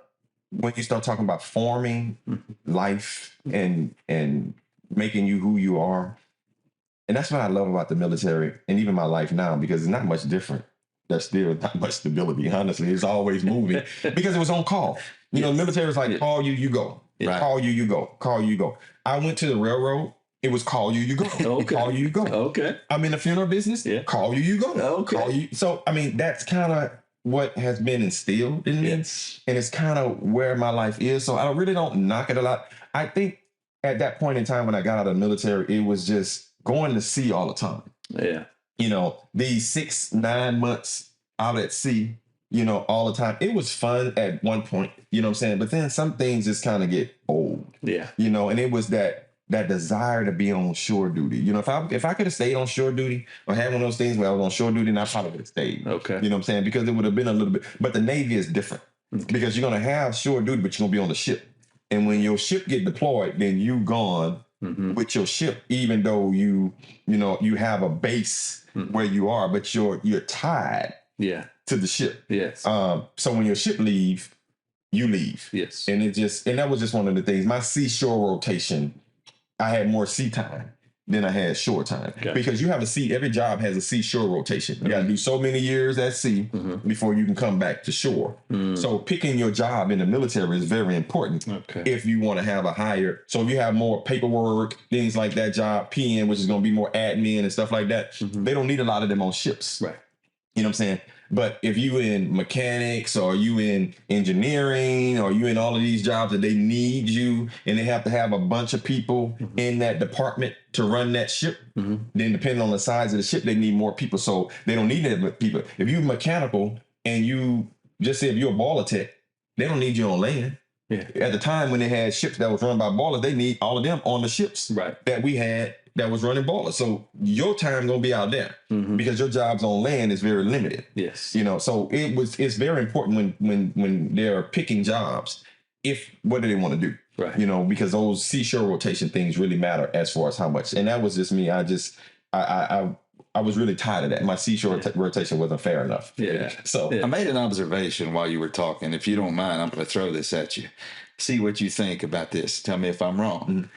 when you start talking about forming life and making you who you are. And that's what I love about the military and even my life now, because it's not much different. There's still not much stability, honestly. It's always moving because it was on call. The military was like, call you, you go. Right. Call you, you go. Call you, you go. I went to the railroad. It was call you, you go. Okay. Call you, you go. Okay. I'm in the funeral business. Yeah. Call you, you go. Okay. Call you. So, that's kind of what has been instilled in me. Yes. And it's kind of where my life is. So I really don't knock it a lot. I think at that point in time when I got out of the military, it was just going to sea all the time. Yeah. These 6-9 months out at sea, all the time. It was fun at one point, you know what I'm saying? But then some things just kind of get old. Yeah. And it was that desire to be on shore duty. If I could have stayed on shore duty or had one of those things where I was on shore duty, then I probably would have stayed. Okay. You know what I'm saying? Because it would have been a little bit, but the Navy is different because you're going to have shore duty, but you're going to be on the ship. And when your ship get deployed, then you gone with your ship, even though you have a base where you are, but you're tied to the ship. Yes. So when your ship leave, you leave. Yes. And that was just one of the things. My seashore rotation, I had more sea time than I had shore time. Okay. Because you have every job has a seashore rotation. You got to do so many years at sea before you can come back to shore. So picking your job in the military is very important if you want to have a higher. So if you have more paperwork, things like that job, PM, which is going to be more admin and stuff like that, they don't need a lot of them on ships. Right. You know what I'm saying? But if you in mechanics or you in engineering or you in all of these jobs that they need you and they have to have a bunch of people in that department to run that ship, then depending on the size of the ship, they need more people. So they don't need that many people. If you're mechanical and you just say if you're a boiler tech, they don't need you on land. Yeah. At the time when they had ships that was run by boilers, they need all of them on the ships that we had that was running boilers. So your time gonna be out there because your jobs on land is very limited. Yes. So it's very important when they're picking jobs, what do they want to do? Right. Because those seashore rotation things really matter as far as how much. And that was just me. I was really tired of that. My seashore rotation wasn't fair enough. Yeah. So I made an observation while you were talking. If you don't mind, I'm going to throw this at you. See what you think about this. Tell me if I'm wrong.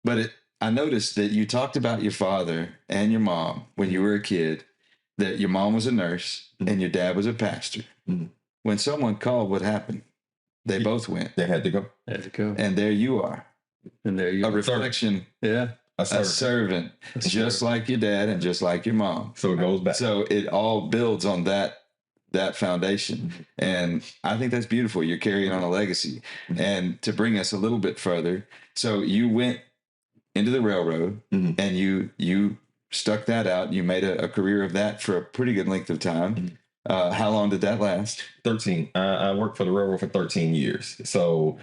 But I noticed that you talked about your father and your mom when you were a kid, that your mom was a nurse and your dad was a pastor. When someone called, what happened? They both went. They had to go. And there you are. And there you are. A reflection. Yeah. A servant. Just like your dad and just like your mom. So it goes back. So it all builds on that foundation. And I think that's beautiful. You're carrying on a legacy. And to bring us a little bit further, so you went into the railroad and you stuck that out. You made a career of that for a pretty good length of time. How long did that last? 13. I worked for the railroad for 13 years. So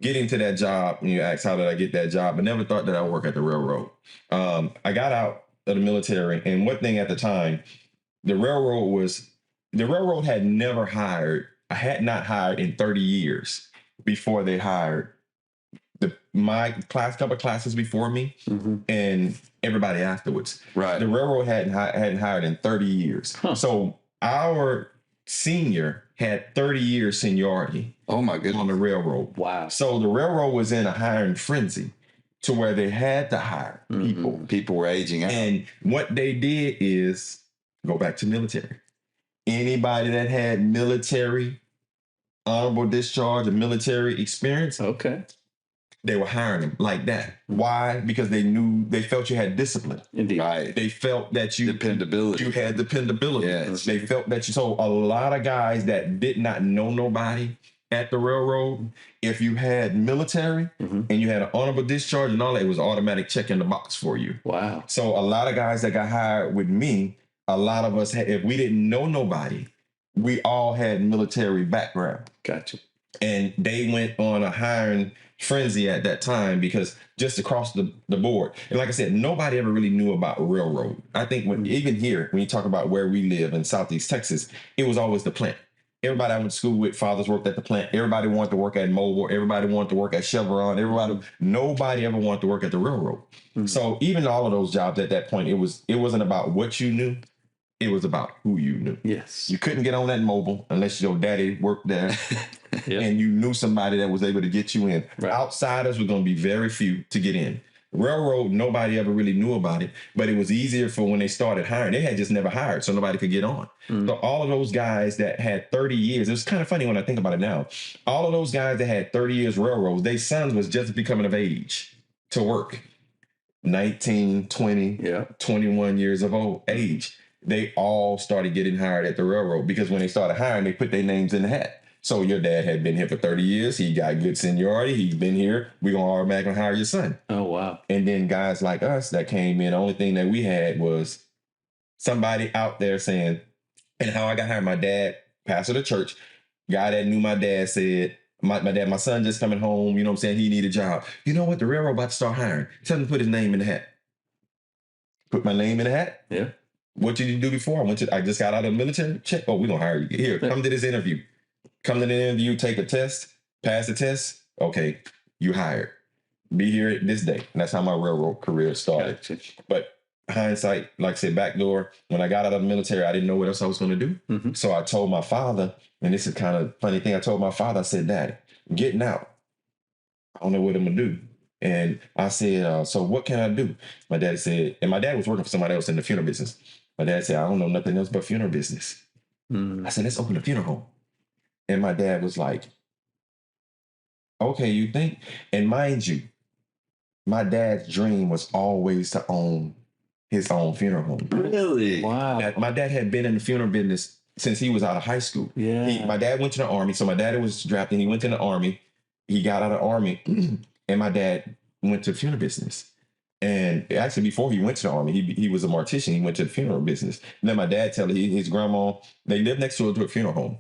getting to that job, you asked how did I get that job, but never thought that I'd work at the railroad. I got out of the military, and one thing at the time, the railroad had not hired in 30 years before they hired my couple classes before me and everybody afterwards. Right. The railroad hadn't hired in 30 years. So our senior had 30 years seniority. Oh my goodness. On the railroad. Wow. So the railroad was in a hiring frenzy to where they had to hire people. People were aging out. And what they did is go back to military. Anybody that had military honorable discharge and military experience, they were hiring them like that. Why? Because they felt you had discipline. Indeed. Right. They felt that you had dependability. Yes. They felt that so a lot of guys that did not know nobody at the railroad, if you had military and you had an honorable discharge and all that, it was automatic check in the box for you. Wow. So a lot of guys that got hired with me, a lot of us if we didn't know nobody, we all had military background. Gotcha. And they went on a hiring frenzy at that time because just across the board. And like I said, nobody ever really knew about railroad. I think even here, when you talk about where we live in Southeast Texas, it was always the plant. Everybody I went to school with, fathers worked at the plant. Everybody wanted to work at Mobil. Everybody wanted to work at Chevron. Nobody ever wanted to work at the railroad. So even all of those jobs at that point, it wasn't about what you knew. It was about who you knew. Yes. You couldn't get on that Mobil unless your daddy worked there and you knew somebody that was able to get you in. Right. Outsiders were going to be very few to get in. Railroad, nobody ever really knew about it, but it was easier for when they started hiring. They had just never hired, so nobody could get on. So all of those guys that had 30 years, it was kind of funny when I think about it now. All of those guys that had 30 years railroads, their sons was just becoming of age to work. 19, 20, 21 years of age. They all started getting hired at the railroad because when they started hiring, they put their names in the hat. So your dad had been here for 30 years. He got good seniority. He's been here. We're going to automatically hire your son. Oh, wow. And then guys like us that came in, the only thing that we had was somebody out there saying, and how I got hired, my dad, pastor of the church, guy that knew my dad said, my son just coming home, you know what I'm saying? He need a job. You know what? The railroad about to start hiring. Tell him to put his name in the hat. Put my name in the hat? Yeah. What did you do before? I just got out of the military. Check. Oh, we're going to hire you. Here, come to this interview. Come to the interview, take a test, pass the test. Okay, you hired. Be here this day. And that's how my railroad career started. Gotcha. But hindsight, like I said, backdoor, when I got out of the military, I didn't know what else I was going to do. So I told my father, and this is kind of a funny thing, I told my father, I said, Daddy, I'm getting out. I don't know what I'm going to do. And I said, so what can I do? My dad said, and my dad was working for somebody else in the funeral business. My dad said, I don't know nothing else but funeral business. I said, let's open a funeral home. And my dad was like, okay, you think? And mind you, my dad's dream was always to own his own funeral home. Really? Wow. Now, my dad had been in the funeral business since he was out of high school. Yeah. My dad went to the Army. So my dad was drafted. He went to the Army. He got out of the Army. And my dad went to the funeral business. And actually, before he went to the Army, he was a mortician. He went to the funeral business. And then my dad told his grandma, they lived next to a funeral home.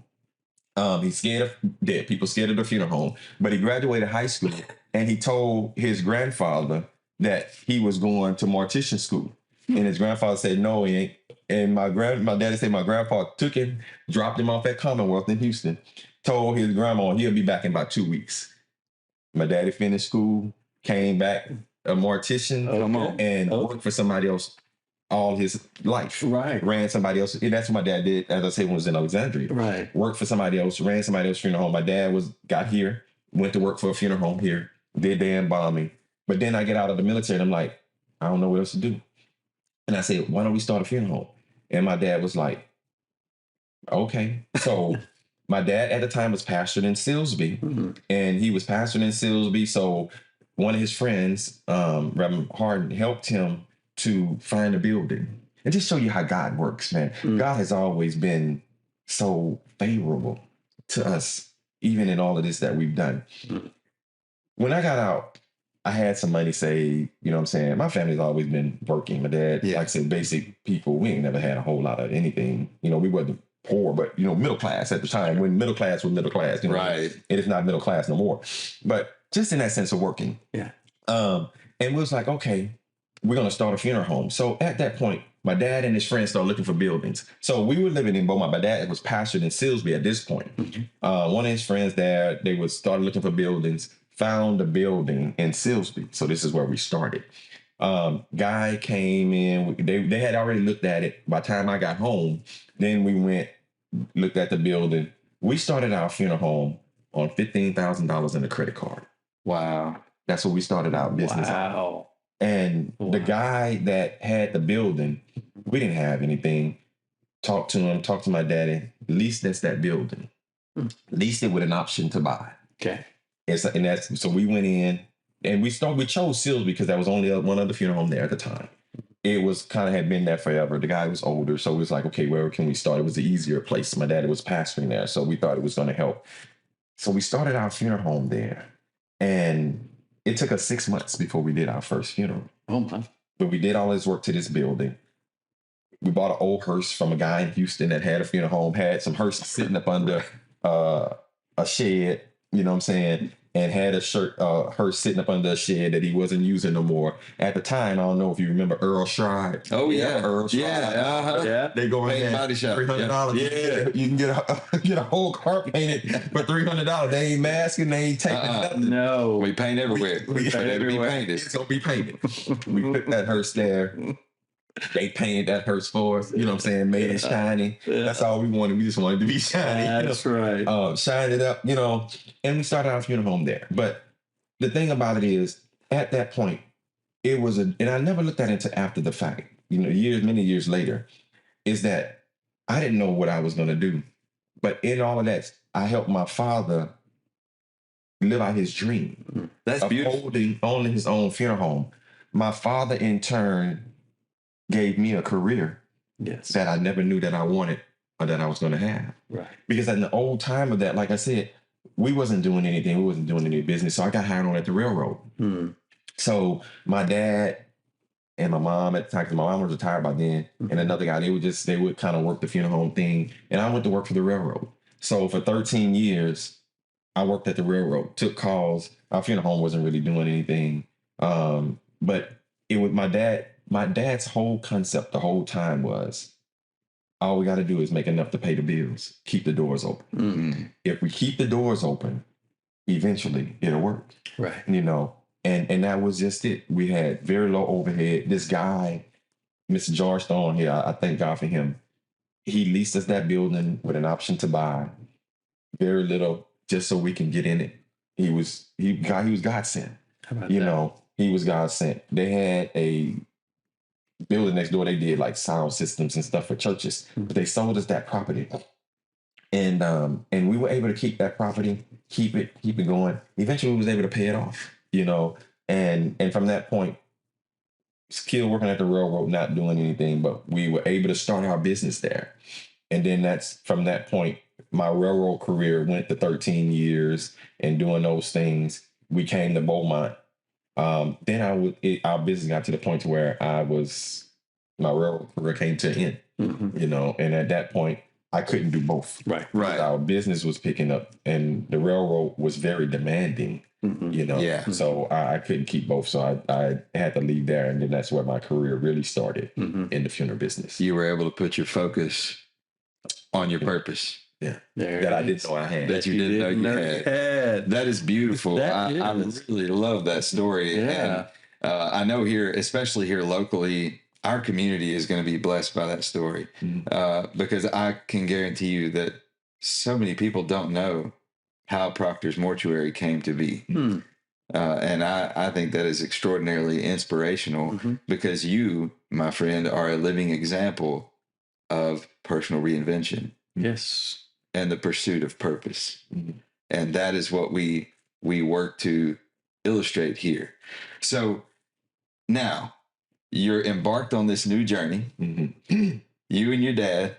He's scared of dead people, scared of the funeral home. But he graduated high school, and he told his grandfather that he was going to mortician school. And his grandfather said, no, he ain't. And my daddy said my grandpa took him, dropped him off at Commonwealth in Houston, told his grandma he'll be back in about 2 weeks. My daddy finished school, came back a mortician, and worked for somebody else all his life. Right. Ran somebody else. And that's what my dad did, as I said, when he was in Alexandria. Right. Worked for somebody else, ran somebody else's funeral home. My dad got here, went to work for a funeral home here, did the embalming. But then I get out of the military and I'm like, I don't know what else to do. And I said, why don't we start a funeral home? And my dad was like, okay. So my dad at the time was pastoring in Silsbee, and he was pastoring in Silsbee. So one of his friends, Reverend Harden, helped him to find a building. And just show you how God works, man. God has always been so favorable to us, even in all of this that we've done. When I got out, I had some money saved, you know what I'm saying? My family's always been working. My dad, like I said, basic people. We ain't never had a whole lot of anything. You know, we wasn't poor, but, you know, middle class at the time, when middle class was middle class. You know, Right. It is not middle class no more. But just in that sense of working. Yeah. And we was like, okay, we're going to start a funeral home. So at that point, my dad and his friends started looking for buildings. So we were living in Beaumont. My dad was pastored in Silsbee at this point. One of his friends there, they started looking for buildings, found a building in Silsbee. So this is where we started. Guy came in. They had already looked at it. By the time I got home, then we went, looked at the building. We started our funeral home on $15,000 in a credit card. Wow. That's what we started our business on. Wow. And the guy that had the building, we didn't have anything. Talked to him, talked to my daddy. Leased us that building. Leased it with an option to buy. Okay. So we went in and we chose Silsbee because there was only one other funeral home there at the time. It was kind of had been there forever. The guy was older, so it was like, okay, where can we start? It was the easier place. My daddy was pastoring there, so we thought it was going to help. So we started our funeral home there, and it took us 6 months before we did our first funeral. Oh my! But we did all this work to this building. We bought an old hearse from a guy in Houston that had a funeral home, had some hearses sitting up under a shed. You know what I'm saying? and had a shirt, her sitting up under a shed that he wasn't using no more. At the time, I don't know if you remember Earl Schride. Oh yeah, Earl Schride. yeah, Yeah. They go Paint in body shop. $300. Yeah. You can get a whole car painted for $300. They ain't masking, they ain't taping nothing. No. We paint everywhere. We But it'll be everywhere. painted. It's gonna be painted. We put that hearse there. They painted that hearse for us. You know what I'm saying? Made it shiny. Yeah. That's all we wanted. We just wanted to be shiny. That's right. Shine it up, and we started our funeral home there. But the thing about it is, at that point, it was and I never looked at it until after the fact, many years later, is that I didn't know what I was going to do. But in all of that, I helped my father live out his dream That's of beautiful. owning his own funeral home. My father, in turn, gave me a career Yes. that I never knew that I wanted or that I was going to have. Right. Because in the old time of that, like I said, we wasn't doing anything. We wasn't doing any business. So I got hired on at the railroad. So my dad and my mom at the time, because my mom was retired by then, and another guy, they would kind of work the funeral home thing. And I went to work for the railroad. So for 13 years, I worked at the railroad, took calls. Our funeral home wasn't really doing anything. But it was my dad's whole concept the whole time was, all we got to do is make enough to pay the bills, keep the doors open. Mm-hmm. If we keep the doors open, eventually it'll work. Right. And that was just it. We had very low overhead. This guy, Mr. George Stone here, I thank God for him. He leased us that building with an option to buy. Very little, just so we can get in it. He was God sent. How about that? He was God sent. They had a building next door. They did like sound systems and stuff for churches, but they sold us that property. And we were able to keep that property, keep it going. Eventually we was able to pay it off, and from that point, still working at the railroad, not doing anything, but we were able to start our business there. And then from that point, my railroad career went to 13 years and doing those things. We came to Beaumont. Then our business got to the point to where my railroad career came to an end, and at that point, I couldn't do both. Right. Our business was picking up and the railroad was very demanding, Yeah. So I couldn't keep both. So I had to leave there. And then that's where my career really started in the funeral business. You were able to put your focus on your purpose. Yeah. There That it I is. didn't know I had. That you didn't know you had. That is beautiful. That I is. really love that story. Yeah. And I know here, especially here locally, our community is going to be blessed by that story because I can guarantee you that so many people don't know how Proctor's Mortuary came to be. And I think that is extraordinarily inspirational because you, my friend, are a living example of personal reinvention. Yes. And the pursuit of purpose. And that is what we work to illustrate here. So now you're embarked on this new journey. You and your dad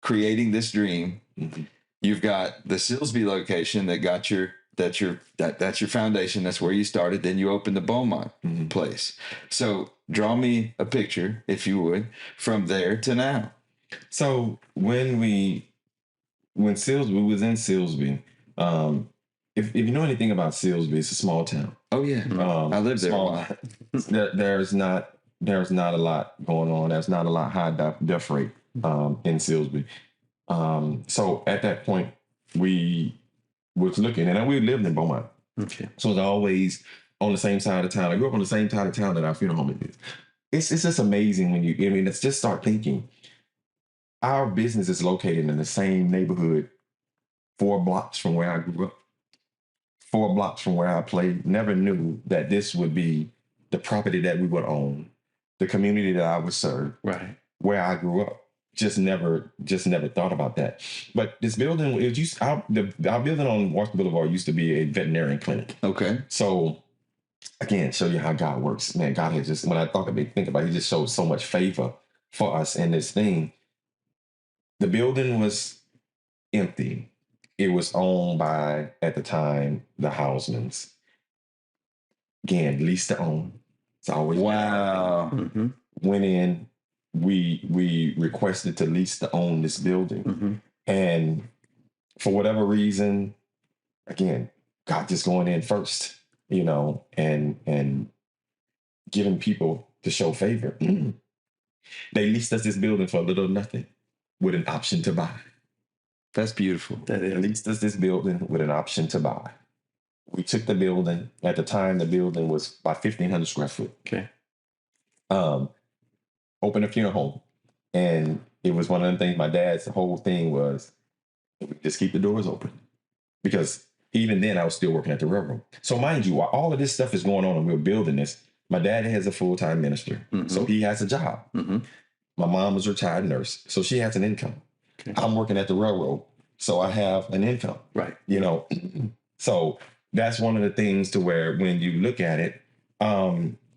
creating this dream. You've got the Silsbee location that's your foundation. That's where you started. Then you opened the Beaumont place. So draw me a picture, if you would, from there to now. So when Silsbee was in Silsbee, if you know anything about Silsbee, it's a small town. Oh yeah, I lived there. Small, there's not a lot going on. There's not a lot high death rate in Silsbee. So at that point, we was looking, and we lived in Beaumont. Okay. So it was always on the same side of town. I grew up on the same side of town that our funeral home is. It's just amazing let's just start thinking. Our business is located in the same neighborhood, 4 blocks from where I grew up, 4 blocks from where I played. Never knew that this would be the property that we would own, the community that I would serve, Right. where I grew up. Just never thought about that. But this building, our building on Washington Boulevard used to be a veterinarian clinic. Okay. So again, show you how God works. Man, God has just, when I think about it, he just showed so much favor for us in this thing. The building was empty. It was owned by, at the time, the Housemans. Again, lease to own. It's always Wow. Went in. We requested to lease to own this building, and for whatever reason, again, God just going in first, and giving people to show favor. They leased us this building for a little or nothing with an option to buy. That's beautiful. They leased us this building with an option to buy. We took the building. At the time, the building was about 1,500 square foot. Okay. Opened a funeral home. And it was one of the things, my dad's whole thing was, just keep the doors open. Because even then, I was still working at the railroad. So mind you, while all of this stuff is going on and we're building this, my dad has a full-time minister. So he has a job. My mom was a retired nurse. So she has an income. Okay. I'm working at the railroad. So I have an income. Right. So that's one of the things to where when you look at it,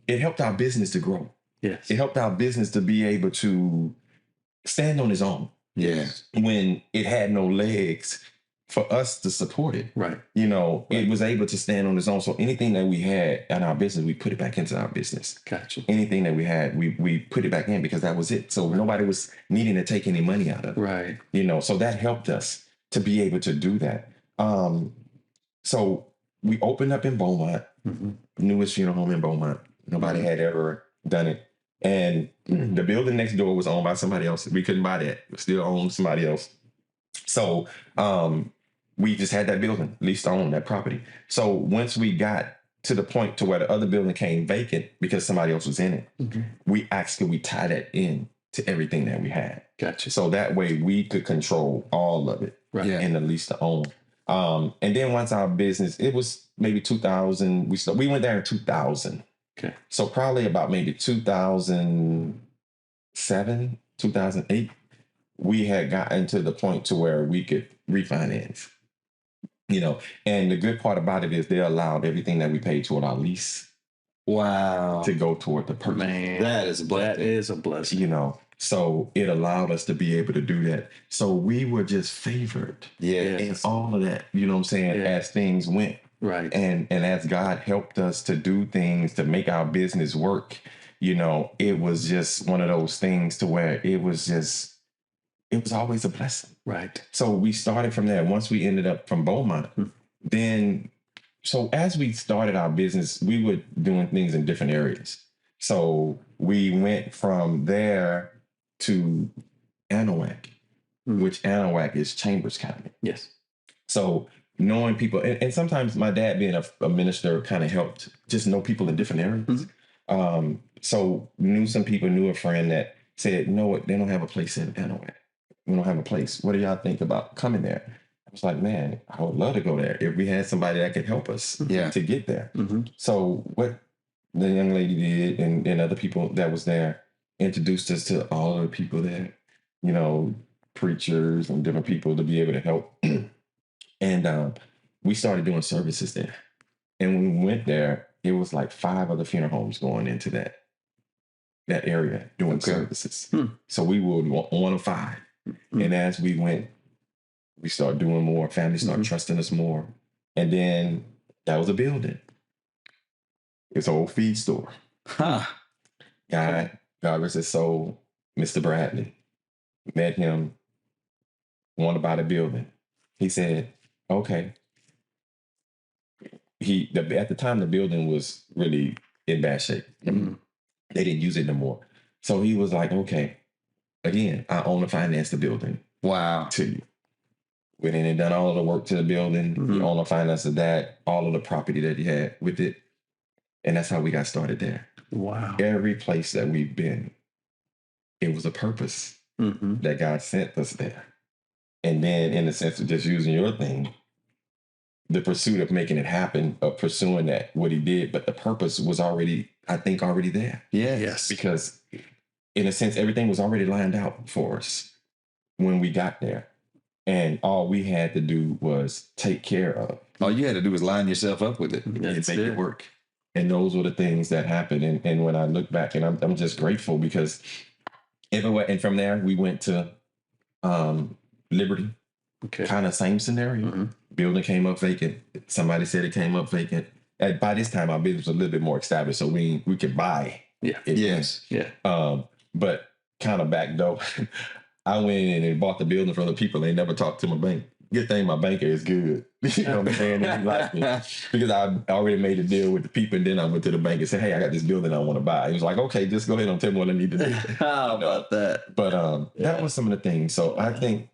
it helped our business to grow. Yes. It helped our business to be able to stand on its own. Yeah. When it had no legs for us to support it. Right. It was able to stand on its own. So anything that we had in our business, we put it back into our business. Gotcha. Anything that we had, we put it back in because that was it. So nobody was needing to take any money out of it. Right. So that helped us to be able to do that. So we opened up in Beaumont, newest funeral home in Beaumont. Nobody had ever done it. And the building next door was owned by somebody else. We couldn't buy that. It still owned somebody else. So we just had that building, leased to own that property. So once we got to the point to where the other building came vacant because somebody else was in it, we asked could we tie that in to everything that we had. Gotcha. So that way we could control all of it in the lease to own. And then once our business, it was maybe 2000. We went there in 2000. Okay. So probably about maybe 2007, 2008, we had gotten to the point to where we could refinance. And the good part about it is they allowed everything that we paid toward our lease. Wow. To go toward the purchase. Man, that is a blessing. That is a blessing. So it allowed us to be able to do that. So we were just favored. Yeah. In all of that, you know what I'm saying, as things went. Right. And as God helped us to do things to make our business work, it was just one of those things to where it was always a blessing. Right. So we started from there. Once we ended up from Beaumont, then, so as we started our business, we were doing things in different areas. So we went from there to Anahuac, which Anahuac is Chambers County. Yes. So knowing people, and sometimes my dad being a minister kind of helped just know people in different areas. So knew some people, knew a friend that said, they don't have a place in Anahuac. We don't have a place. What do y'all think about coming there? I was like, man, I would love to go there if we had somebody that could help us to get there. So what the young lady did and other people that was there introduced us to all of the people there, preachers and different people to be able to help. And we started doing services there. And when we went there, it was like 5 other funeral homes going into that area doing services. So we were one of 5. And as we went, we started doing more. Families started trusting us more. And then that was a building. It's an old feed store. Guy, God rest his soul, Mr. Bradley. Met him, wanted to buy the building. He said, okay. At the time, the building was really in bad shape. They didn't use it no more. So he was like, okay, again, I own and finance the building. Wow. To you. Went in and done all of the work to the building. You own and finance of that, all of the property that he had with it. And that's how we got started there. Wow. Every place that we've been, it was a purpose that God sent us there. And then in the sense of just using your thing, the pursuit of making it happen, of pursuing that, what he did, but the purpose was already there. Yeah. Yes. Because in a sense, everything was already lined out for us when we got there. And all we had to do was take care of. All you had to do was line yourself up with it. And make it work. And those were the things that happened. And when I look back, and I'm just grateful because everywhere. And from there, we went to Liberty. Okay. Kind of same scenario. Building came up vacant. Somebody said it came up vacant. And by this time, our business was a little bit more established, so we could buy. Yeah. Yes. Yeah. But kind of back though, I went in and bought the building from the people. They never talked to my bank. good thing my banker is good. You know what I'm saying? And he liked me because I already made a deal with the people, and then I went to the bank and said, "Hey, I got this building I want to buy." He was like, "Okay, just go ahead and tell me what I need to do." How about that? But that was some of the things. So I think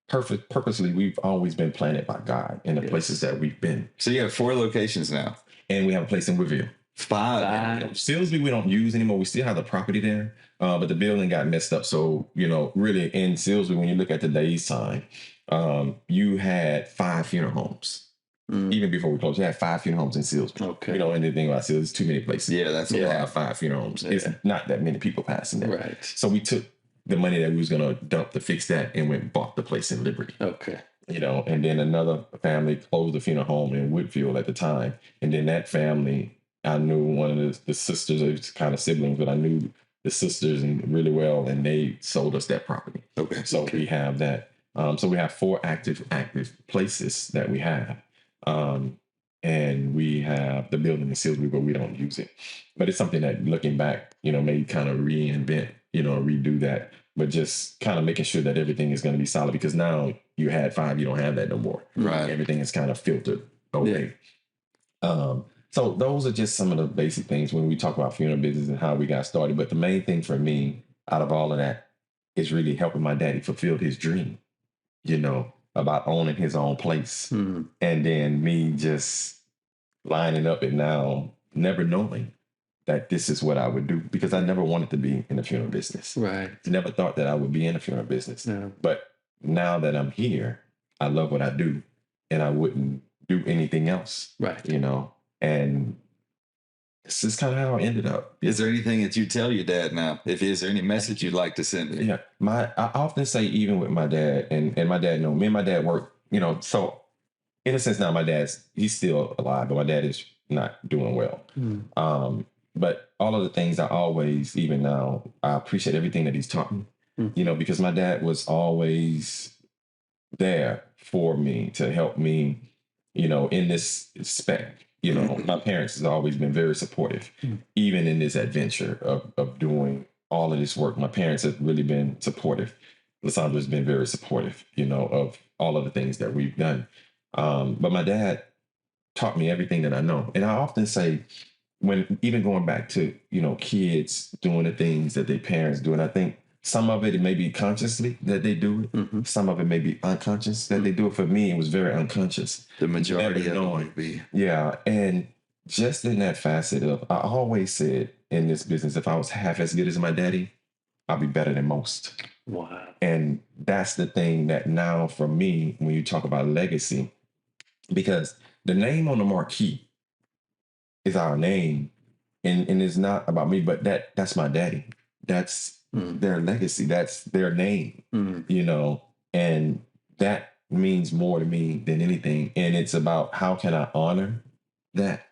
purposely, we've always been planted by God in the places that we've been. So you have 4 locations now. And we have a place in Woodville. 5. Silsbee, we don't use anymore. We still have the property there, but the building got messed up. So, really in Silsbee, when you look at today's time, you had 5 funeral homes. Even before we closed, you had 5 funeral homes in Silsbee. Okay. Anything about Silsbee, it's too many places. Yeah, that's to a lot. have 5 funeral homes. Yeah. It's not that many people passing there. Right. So we took the money that we was going to dump to fix that and went and bought the place in Liberty. Okay. And then another family closed the funeral home in Woodfield at the time. And then that family, I knew one of the sisters, it was kind of siblings, but I knew the sisters really well, and they sold us that property. Okay. So we have that. So we have 4 active places that we have. And we have the building in Silsbee, but we don't use it. But it's something that, looking back, may kind of reinvent, redo that, but just kind of making sure that everything is going to be solid, because now you had 5, you don't have that no more. Right. Everything is kind of filtered away. So those are just some of the basic things when we talk about funeral business and how we got started. But the main thing for me out of all of that is really helping my daddy fulfill his dream, about owning his own place. And then me just lining up and now never knowing that this is what I would do, because I never wanted to be in the funeral business. Right. Never thought that I would be in the funeral business. Yeah. But now that I'm here, I love what I do, and I wouldn't do anything else. Right. And this is kind of how I ended up. Is there anything that you tell your dad now? Is there any message you'd like to send him? Yeah. I often say, even with my dad, and my dad, me and my dad work, so in a sense now he's still alive, but my dad is not doing well. But all of the things I always, even now, I appreciate everything that he's taught me, because my dad was always there for me to help me, in this spec. My parents has always been very supportive, even in this adventure of doing all of this work. My parents have really been supportive. Lissandra's been very supportive, of all of the things that we've done. But my dad taught me everything that I know. And I often say, when even going back to, kids doing the things that their parents do, and I think some of it may be consciously that they do it. Some of it may be unconscious that they do it. For me, it was very unconscious. The majority of it would be. Yeah. And just in that facet of, I always said in this business, if I was half as good as my daddy, I'll be better than most. Wow. And that's the thing that now for me, when you talk about legacy, because the name on the marquee is our name, and it's not about me, but that's my daddy. That's their legacy. That's their name, and that means more to me than anything. And it's about, how can I honor that?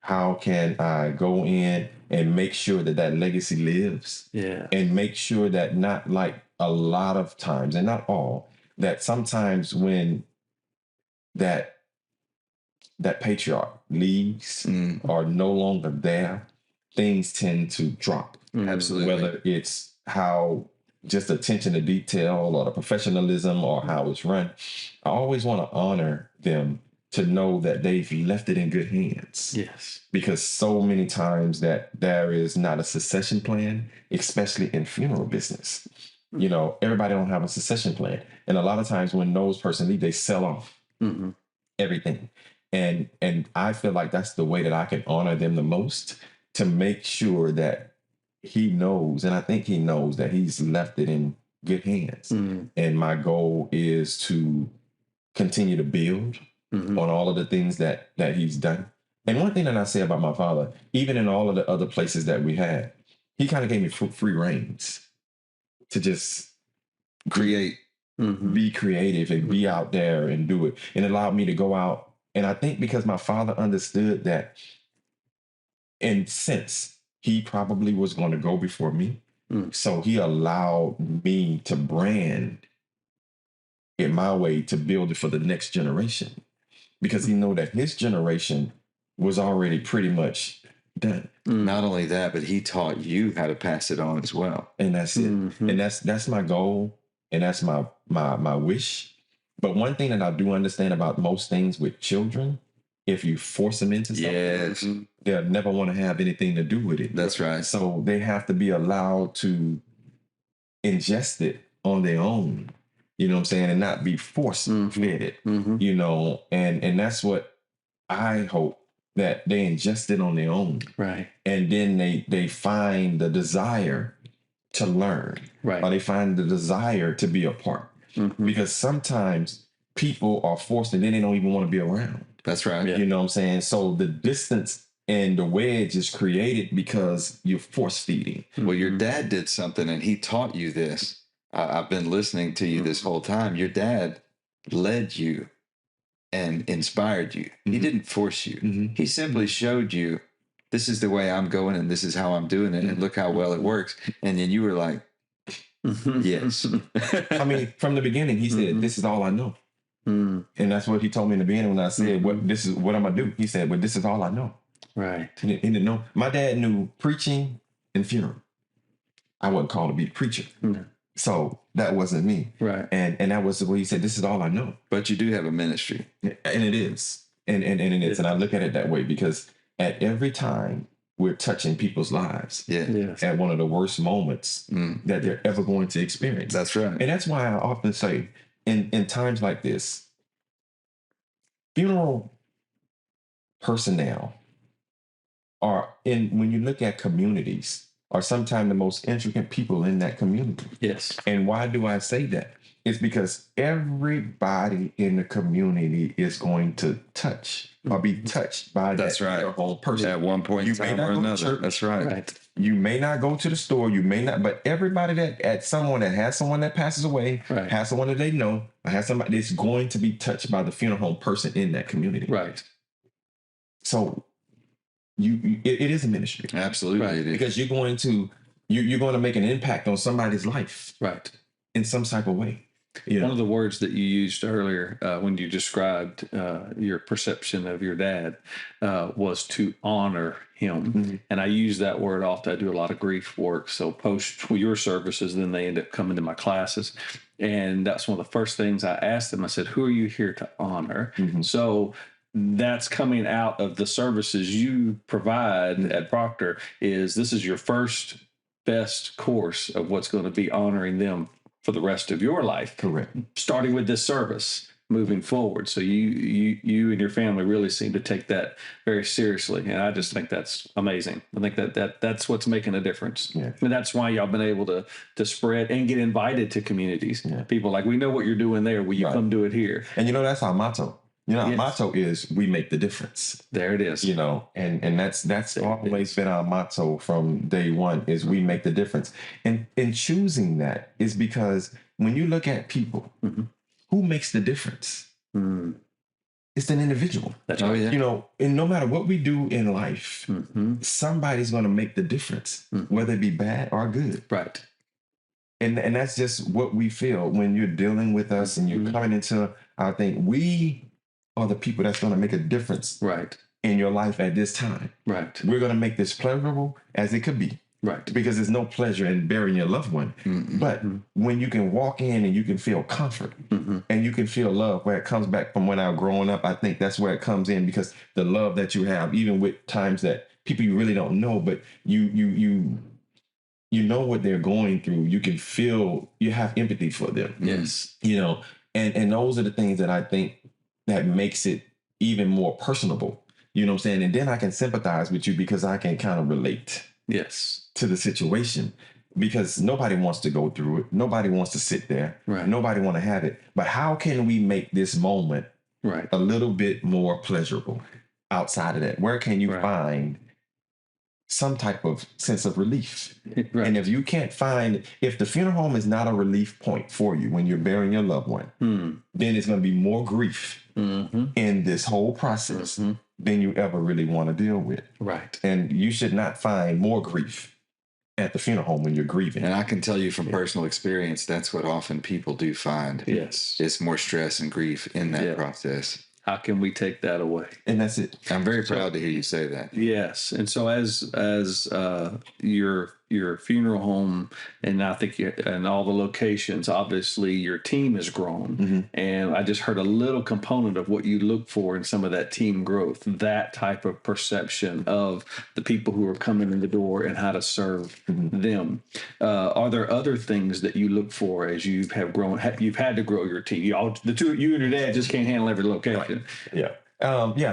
How can I go in and make sure that legacy lives? Yeah. And make sure that, not like a lot of times, and not all, that sometimes when that patriarch leaves or no longer there, things tend to drop. Absolutely. Whether it's how just attention to detail or the professionalism or how it's run, I always want to honor them, to know that they've left it in good hands. Yes. Because so many times that there is not a succession plan, especially in funeral business. Everybody don't have a succession plan. And a lot of times when those persons leave, they sell off everything. And I feel like that's the way that I can honor them the most, to make sure that he knows, and I think he knows, that he's left it in good hands. And my goal is to continue to build on all of the things that he's done. And one thing that I say about my father, even in all of the other places that we had, he kind of gave me free reins to just Create. be creative and be out there and do it. And it allowed me to go out. And I think because my father understood that, in sense, he probably was going to go before me. So he allowed me to brand it my way, to build it for the next generation, because he knew that his generation was already pretty much done. Not only that, but he taught you how to pass it on as well. And that's it. And that's my goal. And that's my wish, But one thing that I do understand about most things with children, if you force them into something, Yes, they'll never want to have anything to do with it. that's right. So they have to be allowed to ingest it on their own, you know what I'm saying, and not be forced fed it, you know, and that's what I hope, that they ingest it on their own. Right. And then they find the desire to learn. Right. Or they find the desire to be a part. Because sometimes people are forced and then they don't even want to be around. That's right. You know what I'm saying? So the distance and the wedge is created because you're force feeding. Well, your dad did something and he taught you this. I've been listening to you this whole time. Your dad led you and inspired you. He didn't force you. He simply showed you, this is the way I'm going and this is how I'm doing it. And look how well it works. And then you were like, yes. I mean, from the beginning, he said, this is all I know. And that's what he told me in the beginning when I said, this is what I'm going to do. He said, but this is all I know. Right. He didn't know. My dad knew preaching and funeral. I wasn't called to be a preacher. So that wasn't me. Right. And that was the way he said, this is all I know. But you do have a ministry. And it is. And it is. And I look at it that way because at every time we're touching people's lives at one of the worst moments that they're ever going to experience. That's right. And that's why I often say in times like this, funeral personnel are when you look at communities, are sometimes the most intricate people in that community. Yes. And why do I say that? It's because everybody in the community is going to touch or be touched by that whole person. At one point in time or another. That's right. Right. You may not go to the store, you may not, but everybody that has someone that passes away, has someone that they know, or has somebody that's going to be touched by the funeral home person in that community. Right. So it is a ministry. Absolutely. Right. It is. Because you're going to make an impact on somebody's life. Right. In some type of way. You know? One of the words that you used earlier when you described your perception of your dad was to honor him. And I use that word often. I do a lot of grief work. So post your services, then they end up coming to my classes. And that's one of the first things I asked them. I said, who are you here to honor? So that's coming out of the services you provide at Proctor. This is your first best course of what's going to be honoring them for the rest of your life. Correct. Starting with this service, moving forward. So you and your family really seem to take that very seriously, and I just think that's amazing. I think that's what's making a difference, and that's why y'all been able to spread and get invited to communities. People like, we know what you're doing there. Will you come do it here? And that's our motto. Our motto is we make the difference. There it is. And that's always been our motto from day one, is we make the difference. And in choosing that is because when you look at people, who makes the difference? It's an individual. That's right. And no matter what we do in life, somebody's going to make the difference, whether it be bad or good. Right. And that's just what we feel when you're dealing with us and you're coming into our thing. We are the people that's going to make a difference in your life at this time. Right. We're going to make this pleasurable as it could be. Right. Because there's no pleasure in burying your loved one. But when you can walk in and you can feel comfort and you can feel love, where it comes back from when I was growing up, I think that's where it comes in, because the love that you have, even with times that people you really don't know, but you know what they're going through. You can feel, you have empathy for them. Yes. And those are the things that I think that makes it even more personable. You know what I'm saying? And then I can sympathize with you because I can kind of relate. Yes. To the situation, because nobody wants to go through it. Nobody wants to sit there. Right. Nobody want to have it. But how can we make this moment a little bit more pleasurable outside of that? Where can you find some type of sense of relief? And if you can't find, if the funeral home is not a relief point for you when you're burying your loved one, then it's going to be more grief in this whole process than you ever really want to deal with. Right. And you should not find more grief at the funeral home when you're grieving. And I can tell you from personal experience, that's what often people do find. Yes. It's more stress and grief in that process. How can we take that away? And that's it. I'm very proud to hear you say that. Yes. And so as your your funeral home, and I think and all the locations, obviously your team has grown. And I just heard a little component of what you look for in some of that team growth, that type of perception of the people who are coming in the door and how to serve them. Are there other things that you look for as you have grown? You've had to grow your team. You and your dad just can't handle every location. Yeah.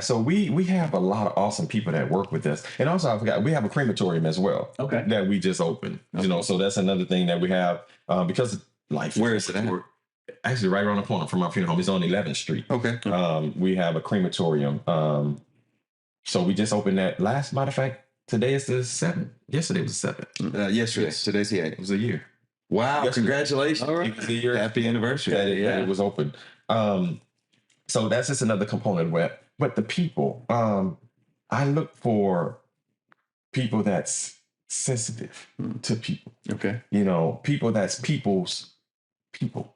So we have a lot of awesome people that work with us. And also, I forgot, we have a crematorium as well. Okay. That we just opened. So that's another thing that we have because life. Where is it at? Actually, right around the corner from our funeral home. It's on 11th Street. Okay. We have a crematorium. So we just opened that matter of fact, today is the 7th. Yesterday was the 7th. Yesterday. Yes. Today's the 8th. It was a year. Wow. Yesterday. Congratulations. All right. It was a year. Happy anniversary. That it was open. So that's just another component where, but the people, I look for people that's sensitive to people. Okay. People that's people's people,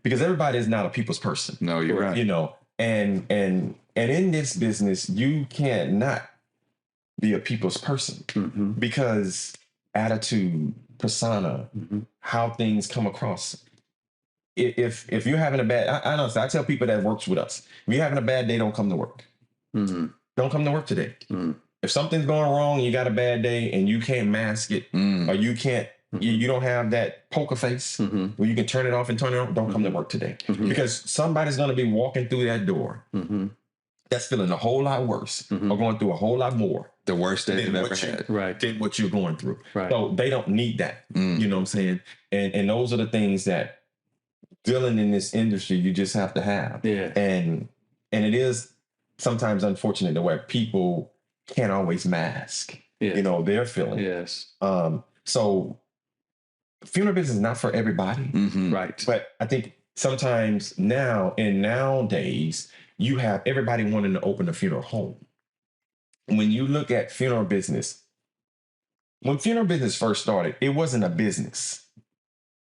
because everybody is not a people's person. No, you're right. And in this business, you can't not be a people's person because attitude, persona, how things come across. If you're having a bad, honestly, I tell people that works with us, if you're having a bad day, don't come to work. Don't come to work today. If something's going wrong, you got a bad day and you can't mask it, or you can't, you don't have that poker face where you can turn it off and turn it on, don't come to work today. Because somebody's going to be walking through that door that's feeling a whole lot worse or going through a whole lot more. The worst day they've ever had. Right. Than what you're going through. Right. So they don't need that. You know what I'm saying? And those are the things that dealing in this industry, you just have to have. Yeah. And it is sometimes unfortunate the way people can't always mask, their feelings. Yes. So funeral business is not for everybody. Right. But I think sometimes nowadays, you have everybody wanting to open a funeral home. When you look at funeral business, when funeral business first started, it wasn't a business.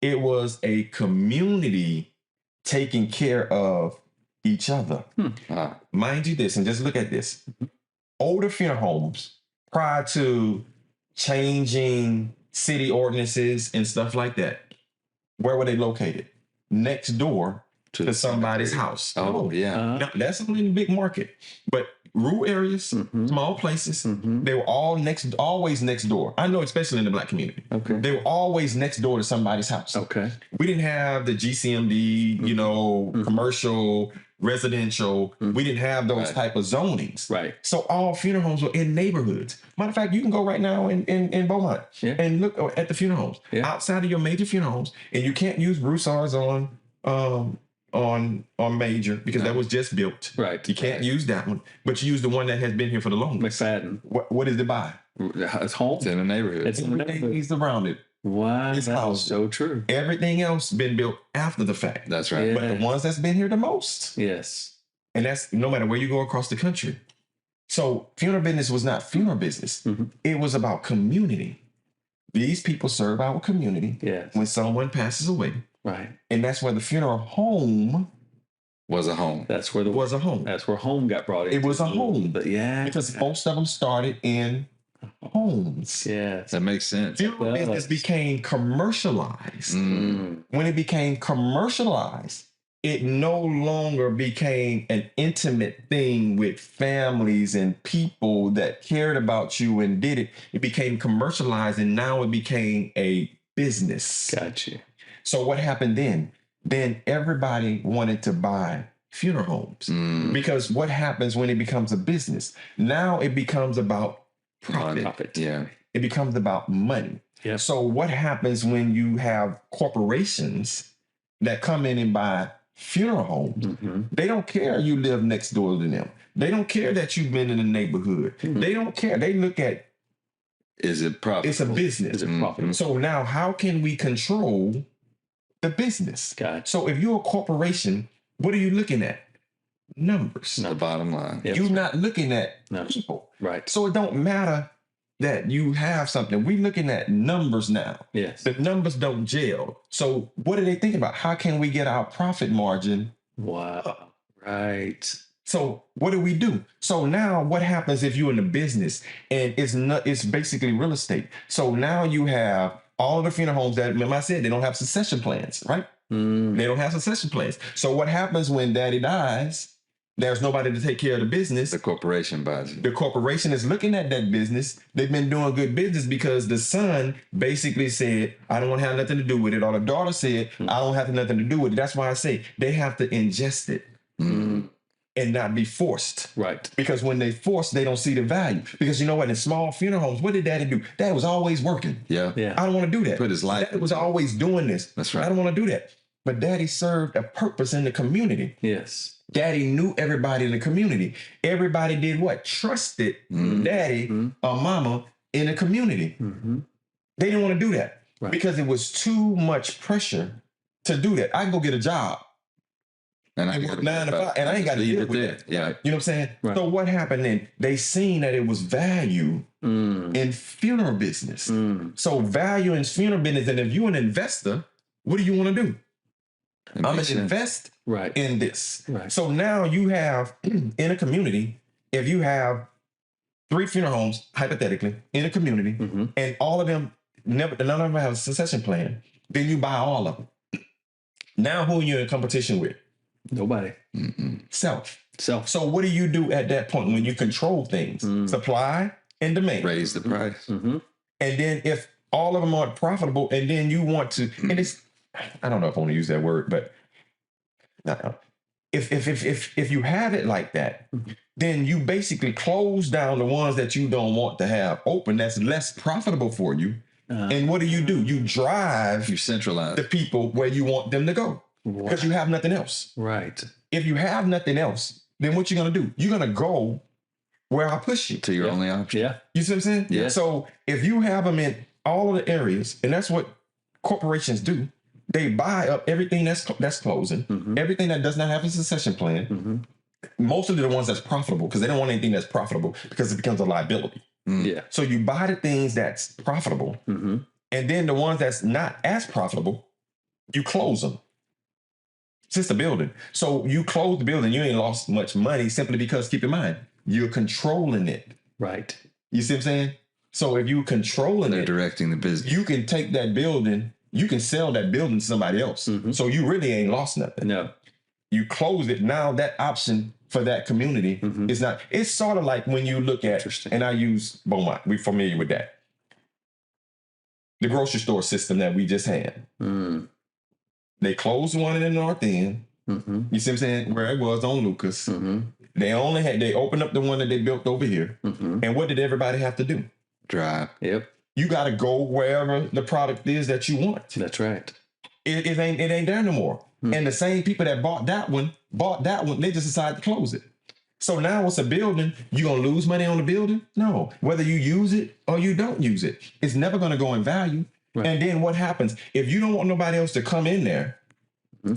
It was a community taking care of each other. Mind you this, and just look at this. Older funeral homes, prior to changing city ordinances and stuff like that, where were they located? Next door to somebody's house. Oh, yeah. Now, that's only in the big market. But rural areas, small places, they were always next door. I know, especially in the Black community. Okay. They were always next door to somebody's house. Okay. We didn't have the GCMD, commercial, residential. We didn't have those type of zonings. Right. So all funeral homes were in neighborhoods. Matter of fact, you can go right now in Beaumont and look at the funeral homes outside of your major funeral homes, and you can't use Broussards on major because that was just built. Right. You can't use that one, but you use the one that has been here for the longest. McFadden. What is it by? It's home. It's in the neighborhood. It's in the Everything neighborhood. is around it. Wow. It's That's housed. so true. Everything else been built after the fact. That's right. Yeah. But the ones that's been here the most, Yes. and that's no matter where you go across the country. So funeral business was not funeral business. It was about community. These people serve our community Yes. when someone passes away. Right. And that's where the funeral home Was a home. That's where was a home. That's where home got brought in. It was a home. But yeah. Because most of them started in homes. Yes. That makes sense. Funeral business became commercialized. Mm. When it became commercialized, it no longer became an intimate thing with families and people that cared about you and did it. It became commercialized, and now it became a business. Got you. So what happened then? Then everybody wanted to buy funeral homes. Mm. Because what happens when it becomes a business? Now it becomes about profit. Profit. Yeah. It becomes about money. Yep. So what happens when you have corporations that come in and buy funeral homes? Mm-hmm. They don't care you live next door to them. They don't care that you've been in the neighborhood. Mm-hmm. They don't care. They look at Is it profitable? it's a business. Is it profitable? So now how can we control the business? Gotcha. So if you're a corporation, what are you looking at? Numbers. The bottom line. Yep. You're not looking at No. people. Right. So it don't matter that you have something. We're looking at numbers now. Yes. The numbers don't gel. So what are they thinking about? How can we get our profit margin? Wow. Right. So what do we do? So now what happens if you're in the business and it's basically real estate. So now you have all of the funeral homes that, remember I said, they don't have succession plans, right? They don't have succession plans. So what happens when daddy dies? There's nobody to take care of the business. The corporation buys it. The corporation is looking at that business. They've been doing good business because the son basically said, I don't want to have nothing to do with it. Or the daughter said, I don't have nothing to do with it. That's why I say they have to ingest it and not be forced. Right. Because when they force, they don't see the value. Because you know what? In small funeral homes, what did daddy do? Dad was always working. Yeah. I don't want to do that. Put his life. Dad was always doing this. That's right. I don't want to do that. But daddy served a purpose in the community. Yes. Daddy knew everybody in the community. Everybody did what? Trusted daddy or mama in the community. They didn't want to do that because it was too much pressure to do that. I can go get a job. And I work 9 to 5, and I ain't got to deal with that. Yeah. You know what I'm saying? Right. So what happened then? They seen that it was value in funeral business. So value in funeral business. And if you're an investor, what do you want to do? I'm going to invest in this. Right. So now you have in a community, if you have 3 funeral homes, hypothetically, in a community, and all of them, none of them have a succession plan, then you buy all of them. Now who are you in competition with? Nobody. Self. Self. So what do you do at that point when you control things? Supply and demand. Raise the price. And then if all of them aren't profitable, and then you want to, and it's, I don't know if I want to use that word, but if you have it like that, then you basically close down the ones that you don't want to have open. That's less profitable for you. And what do? You drive. You centralize the people where you want them to go because you have nothing else. Right. If you have nothing else, then what you're gonna do? You're gonna go where I push you to your only option. Yeah. You see what I'm saying? Yeah. So if you have them in all of the areas, and that's what corporations do. They buy up everything that's closing, everything that does not have a succession plan. Most of the ones that's profitable, because they don't want anything that's profitable because it becomes a liability. Yeah. So you buy the things that's profitable, and then the ones that's not as profitable, you close them. It's just a building. So you close the building, you ain't lost much money simply because, keep in mind, you're controlling it. Right. You see what I'm saying? So if you're controlling They're it, directing the business. you can take that building. You can sell that building to somebody else. So you really ain't lost nothing. No. You close it. Now that option for that community is not, it's sort of like when you look at, and I use Beaumont, we're familiar with that. The grocery store system that we just had. They closed one in the North End. You see what I'm saying? Where it was on Lucas. They opened up the one that they built over here. And what did everybody have to do? Drive. Yep. You got to go wherever the product is that you want. That's right. It ain't there no more. And the same people that bought that one, they just decided to close it. So now it's a building. You gonna lose money on the building? No. Whether you use it or you don't use it, it's never gonna go in value. Right. And then what happens? If you don't want nobody else to come in there,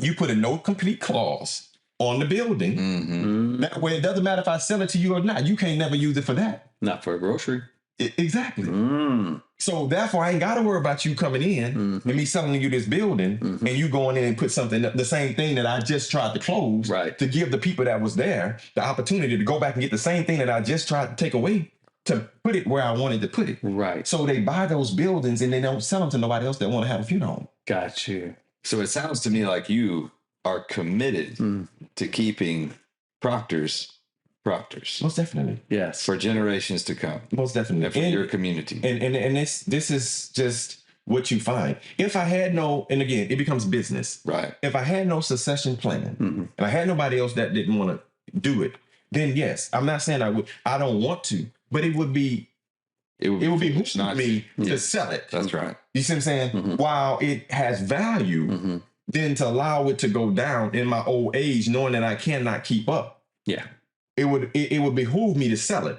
you put a no complete clause on the building. That way it doesn't matter if I sell it to you or not. You can't never use it for that. Not for a grocery. Exactly. So therefore, I ain't got to worry about you coming in and me selling you this building and you going in and put something, the same thing that I just tried to close, to give the people that was there the opportunity to go back and get the same thing that I just tried to take away, to put it where I wanted to put it. Right. So they buy those buildings and they don't sell them to nobody else that want to have a funeral home. Got you. So it sounds to me like you are committed to keeping Proctor's. Most definitely. Yes. For generations to come. Most definitely. And for your community. And this is just what you find. If I had no, and again, it becomes business. Right. If I had no succession plan and I had nobody else that didn't want to do it, then yes, I'm not saying I would. I don't want to, but it would be not me to sell it. That's right. You see what I'm saying? While it has value, then to allow it to go down in my old age, knowing that I cannot keep up. Yeah. It would behoove me to sell it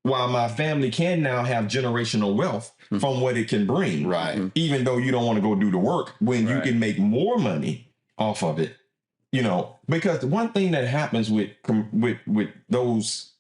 while my family can now have generational wealth from what it can bring. Right. Even though you don't want to go do the work when you can make more money off of it, you know, because one thing that happens with those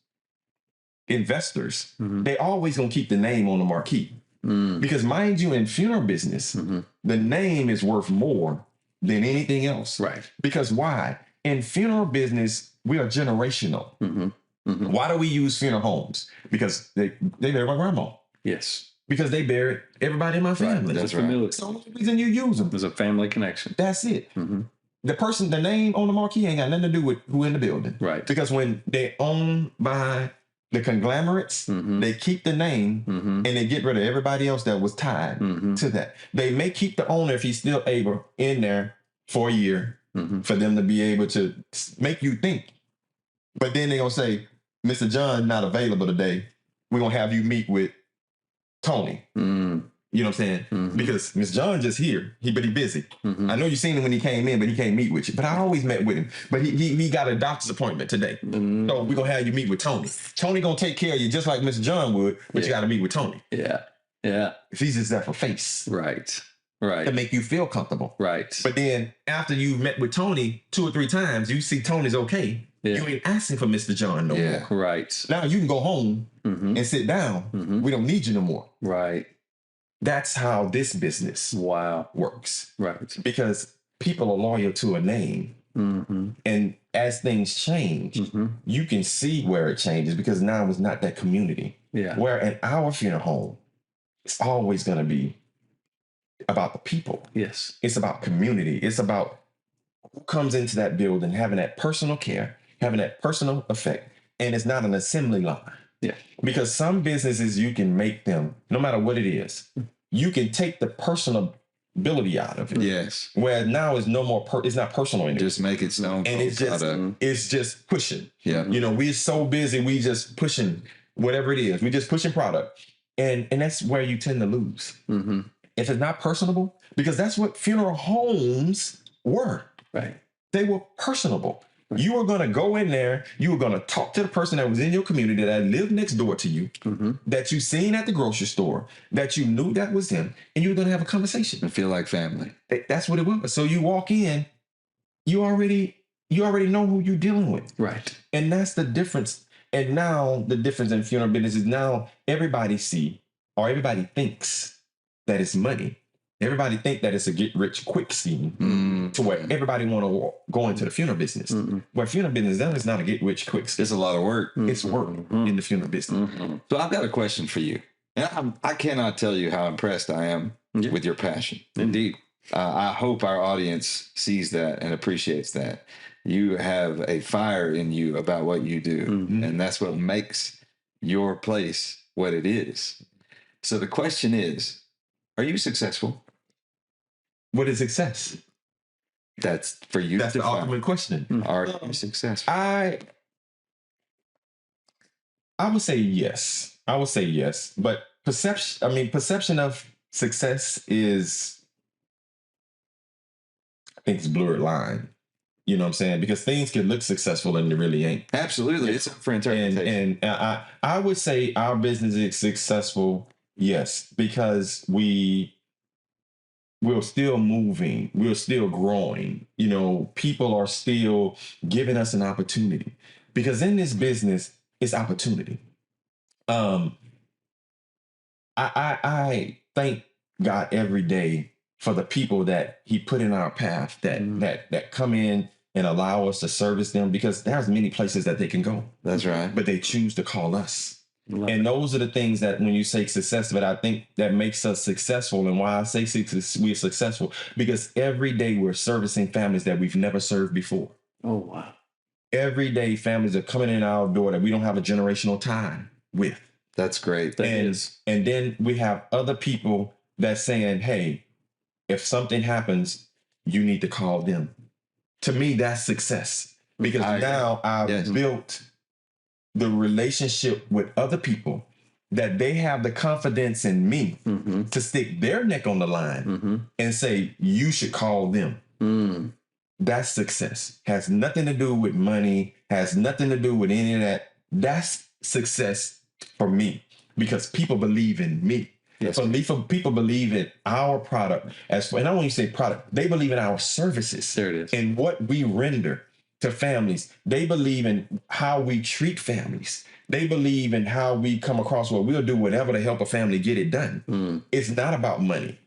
investors, they always going to keep the name on the marquee. Because mind you, in funeral business, the name is worth more than anything else. Right. Because why? In funeral business, we are generational. Mm-hmm. Why do we use funeral homes? Because they bury my grandma. Yes. Because they buried everybody in my family. That's right. familiar. That's the only reason you use them. There's a family connection. That's it. Mm-hmm. The name on the marquee ain't got nothing to do with who in the building. Right. Because when they're owned by the conglomerates, they keep the name and they get rid of everybody else that was tied to that. They may keep the owner if he's still able in there for a year for them to be able to make you think. But then they're going to say, Mr. John not available today. We're going to have you meet with Tony. You know what I'm saying? Because Miss John just here, but he busy. I know you seen him when he came in, but he can't meet with you. But I always met with him. But he got a doctor's appointment today. So we're gonna have you meet with Tony. Tony gonna take care of you just like Miss John would, but you gotta meet with Tony. Yeah. Yeah. If he's just there for face. Right. To Right. make you feel comfortable. Right. But then after you've met with Tony 2 or 3 times, you see Tony's okay. Yeah. You ain't asking for Mr. John no more. Right. Now you can go home and sit down. We don't need you no more. Right. That's how this business Wow. works. Right. Because people are loyal to a name. And as things change, you can see where it changes because now it's not that community. Yeah. Where in our funeral home, it's always going to be about the people. Yes. It's about community. It's about who comes into that building, having that personal care, having that personal effect. And it's not an assembly line. Yeah. Because some businesses, you can make them, no matter what it is, you can take the personability out of it. Yes. Where now it's no more, it's not personal anymore. Just make it stone And it's just pushing. Yeah. You know, we're so busy, we just pushing whatever it is. We just pushing product. And that's where you tend to lose. If it's not personable, because that's what funeral homes were. Right. They were personable. You were going to go in there, you were going to talk to the person that was in your community that lived next door to you, that you seen at the grocery store, that you knew that was him, and you were going to have a conversation. And feel like family. That's what it was. So you walk in, you already know who you're dealing with. Right. And that's the difference. And now the difference in funeral business is now everybody thinks that it's money. Everybody think that it's a get rich quick scheme to where everybody want to go into the funeral business. Where funeral business, that is not a get rich quick scheme. It's a lot of work. It's work in the funeral business. So I've got a question for you. And I cannot tell you how impressed I am with your passion. Indeed. I hope our audience sees that and appreciates that. You have a fire in you about what you do. And that's what makes your place what it is. So the question is, are you successful? What is success? That's for you. That's the ultimate question. Are you successful? I would say yes. I would say yes. But perception of success is, I think it's a blurred line. You know what I'm saying? Because things can look successful and they really ain't. Absolutely. It's up for interpretation. And I would say our business is successful, yes, because we're still moving, we're still growing. You know, people are still giving us an opportunity. Because in this business, it's opportunity. I thank God every day for the people that He put in our path that come in and allow us to service them, because there's many places that they can go. That's right. But they choose to call us. And those are the things that when you say success, but I think that makes us successful. And why I say we're successful, because every day we're servicing families that we've never served before. Oh, wow. Every day families are coming in our door that we don't have a generational tie with. That's great. And then we have other people that's saying, hey, if something happens, you need to call them. To me, that's success, because now I've built the relationship with other people that they have the confidence in me to stick their neck on the line and say, you should call them. That's success. Has nothing to do with money, has nothing to do with any of that. That's success for me, because people believe in me. Yes. People believe in our product. And I don't even say product, they believe in our services. There it is. And what we render to families. They believe in how we treat families. They believe in how we come across where we'll do whatever to help a family get it done. It's not about money.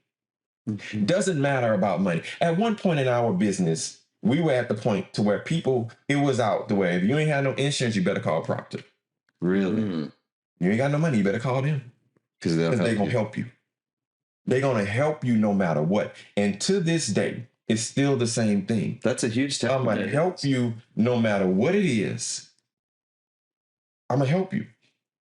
Doesn't matter about money. At one point in our business, we were at the point to where people, it was out the way. If you ain't had no insurance, you better call Proctor. Really? You ain't got no money, you better call them. Because Because they're they'll going to help you. They're going to help you no matter what. And to this day, it's still the same thing. That's a huge step. I'm going to help you no matter what it is. I'm going to help you.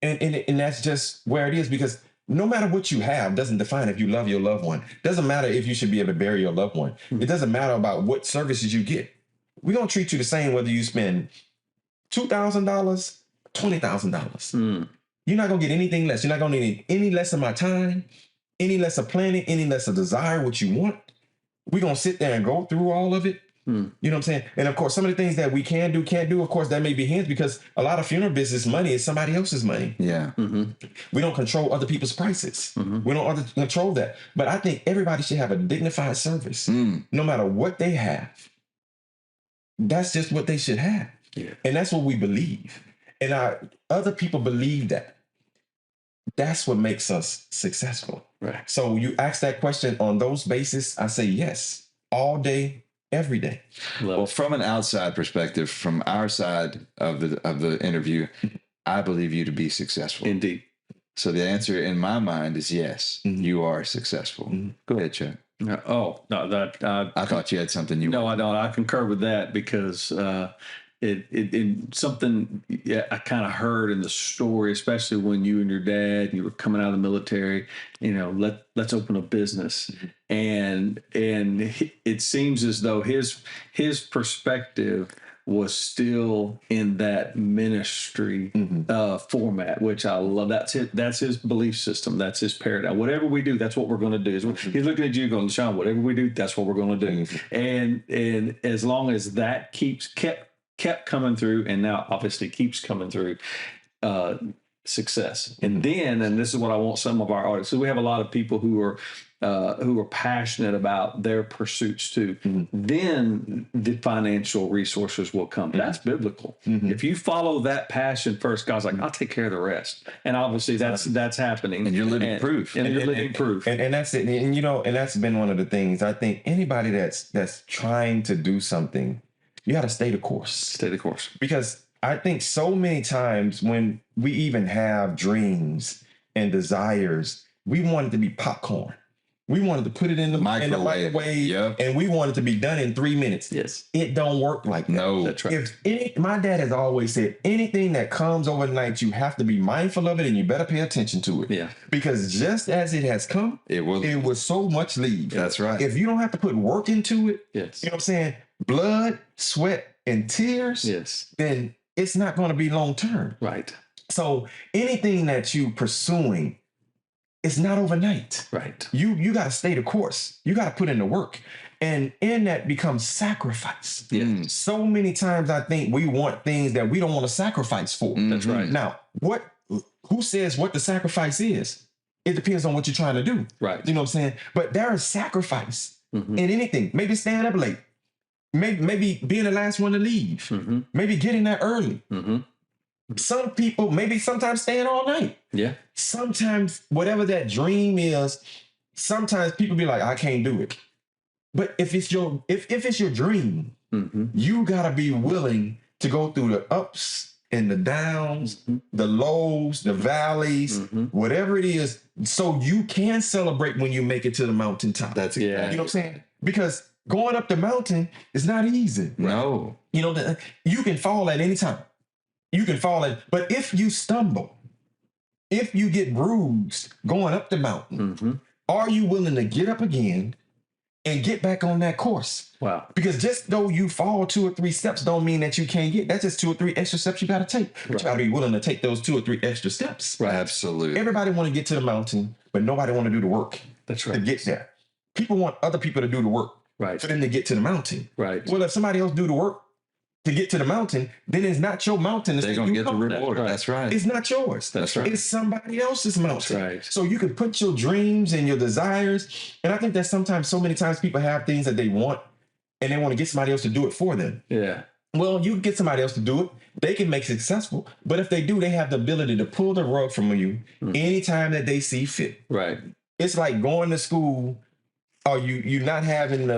And that's just where it is, because no matter what you have doesn't define if you love your loved one. Doesn't matter if you should be able to bury your loved one. It doesn't matter about what services you get. We're going to treat you the same whether you spend $2,000, $20,000. You're not going to get anything less. You're not going to need any less of my time, any less of planning, any less of desire, what you want. We're going to sit there and go through all of it. You know what I'm saying? And of course, some of the things that we can't do, of course, that may be his, because a lot of funeral business money is somebody else's money. Yeah. We don't control other people's prices. We don't control that. But I think everybody should have a dignified service, no matter what they have. That's just what they should have. Yeah. And that's what we believe. And other people believe that. That's what makes us successful. Right. So you ask that question on those bases, I say yes, all day, every day. Well, from an outside perspective, from our side of the interview, I believe you to be successful. Indeed. So the answer in my mind is yes, you are successful. Go ahead, Chuck. Oh, no, that I thought you had something you. No, I don't. I concur with that, because it something I kind of heard in the story, especially when you and your dad, you were coming out of the military. Let's open a business, and it seems as though his perspective was still in that ministry format, which I love. That's his belief system. That's his paradigm. Whatever we do, that's what we're going to do. He's looking at you going, Lashon, whatever we do, that's what we're going to do. And as long as that kept coming through, and now obviously keeps coming through, success. And this is what I want some of our audience. So we have a lot of people who are passionate about their pursuits too. Then the financial resources will come. That's biblical. If you follow that passion first, God's like, I'll take care of the rest. And obviously that's happening. And you're living proof. And you're living proof. And that's it. And that's been one of the things. I think anybody that's trying to do something, you got to stay the course. Stay the course. Because I think so many times when we even have dreams and desires, we want it to be popcorn. We wanted to put it in the microwave, and we want it to be done in 3 minutes. Yes. It don't work like that. No. That's right. My dad has always said, anything that comes overnight, you have to be mindful of it, and you better pay attention to it. Yeah. Because just as it has come, it will so much leave. That's right. If you don't have to put work into it, Yes. you know what I'm saying? Blood, sweat, and tears, Yes. then it's not going to be long term. Right. So anything that you pursuing, it's not overnight. Right. You got to stay the course. You got to put in the work. And in that becomes sacrifice. So many times I think we want things that we don't want to sacrifice for. That's right. Now, who says what the sacrifice is? It depends on what you're trying to do. Right. You know what I'm saying? But there is sacrifice in anything. Maybe staying up late. Maybe being the last one to leave. Maybe getting there early. Some people, maybe sometimes staying all night. Yeah. Sometimes whatever that dream is, sometimes people be like, I can't do it. But if it's your dream, you gotta be willing to go through the ups and the downs, the lows, the valleys, whatever it is, so you can celebrate when you make it to the mountaintop. That's You know what I'm saying? Because going up the mountain is not easy. No. You can fall at any time. But if you stumble, if you get bruised going up the mountain, are you willing to get up again and get back on that course? Wow. Because just though you fall 2 or 3 steps don't mean that you can't get. That's just 2 or 3 extra steps you got to take. But you got to be willing to take those 2 or 3 extra steps. Right. Absolutely. Everybody want to get to the mountain, but nobody want to do the work That's to right. get there. People want other people to do the work Right. for them to get to the mountain. Right. Well, if somebody else do the work to get to the mountain, then it's not your mountain. They're going to get the reward. That's right. It's not yours. That's right. It's somebody else's mountain. That's right. So you can put your dreams and your desires. And I think that sometimes, so many times people have things that they want and they want to get somebody else to do it for them. Yeah. Well, you can get somebody else to do it. They can make it successful. But if they do, they have the ability to pull the rug from you anytime that they see fit. Right. It's like going to school are you not having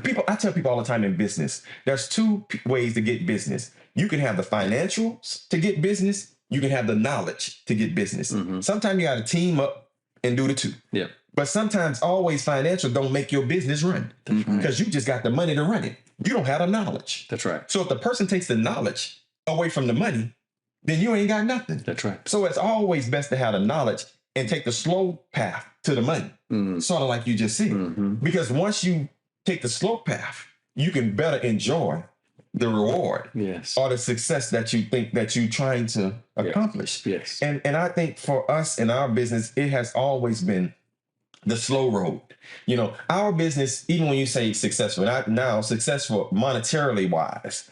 people? I tell people all the time in business, there's two ways to get business. You can have the financials to get business. You can have the knowledge to get business. Sometimes you got to team up and do the two. Yeah. But sometimes always financial don't make your business run because you just got the money to run it. You don't have the knowledge. That's right. So if the person takes the knowledge away from the money, then you ain't got nothing. That's right. So it's always best to have the knowledge and take the slow path to the money, sort of like you just said. Because once you take the slow path, you can better enjoy the reward or the success that you think that you're trying to accomplish. Yes. And I think for us in our business, it has always been the slow road. You know, our business, even when you say successful, not now successful monetarily wise,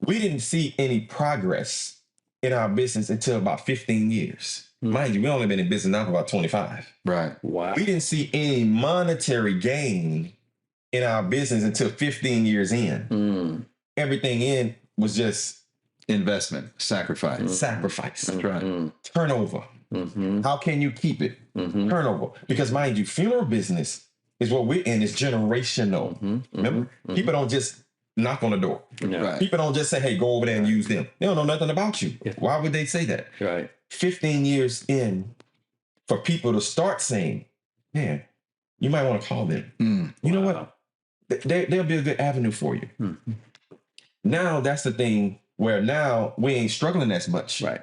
we didn't see any progress in our business until about 15 years. Mind you, we only been in business now for about 25. Right. Wow. We didn't see any monetary gain in our business until 15 years in. Everything in was just Investment, sacrifice. sacrifice, That's right. turnover. How can you keep it? Turnover. Because mind you, funeral business is what we're in, is generational. Remember? People don't just knock on the door. Right. People don't just say, hey, go over there and use them. They don't know nothing about you. Why would they say that? Right. 15 years in, for people to start saying, man, you might want to call them. You know what? They'll be a good avenue for you. Now that's the thing where now we ain't struggling as much. Right.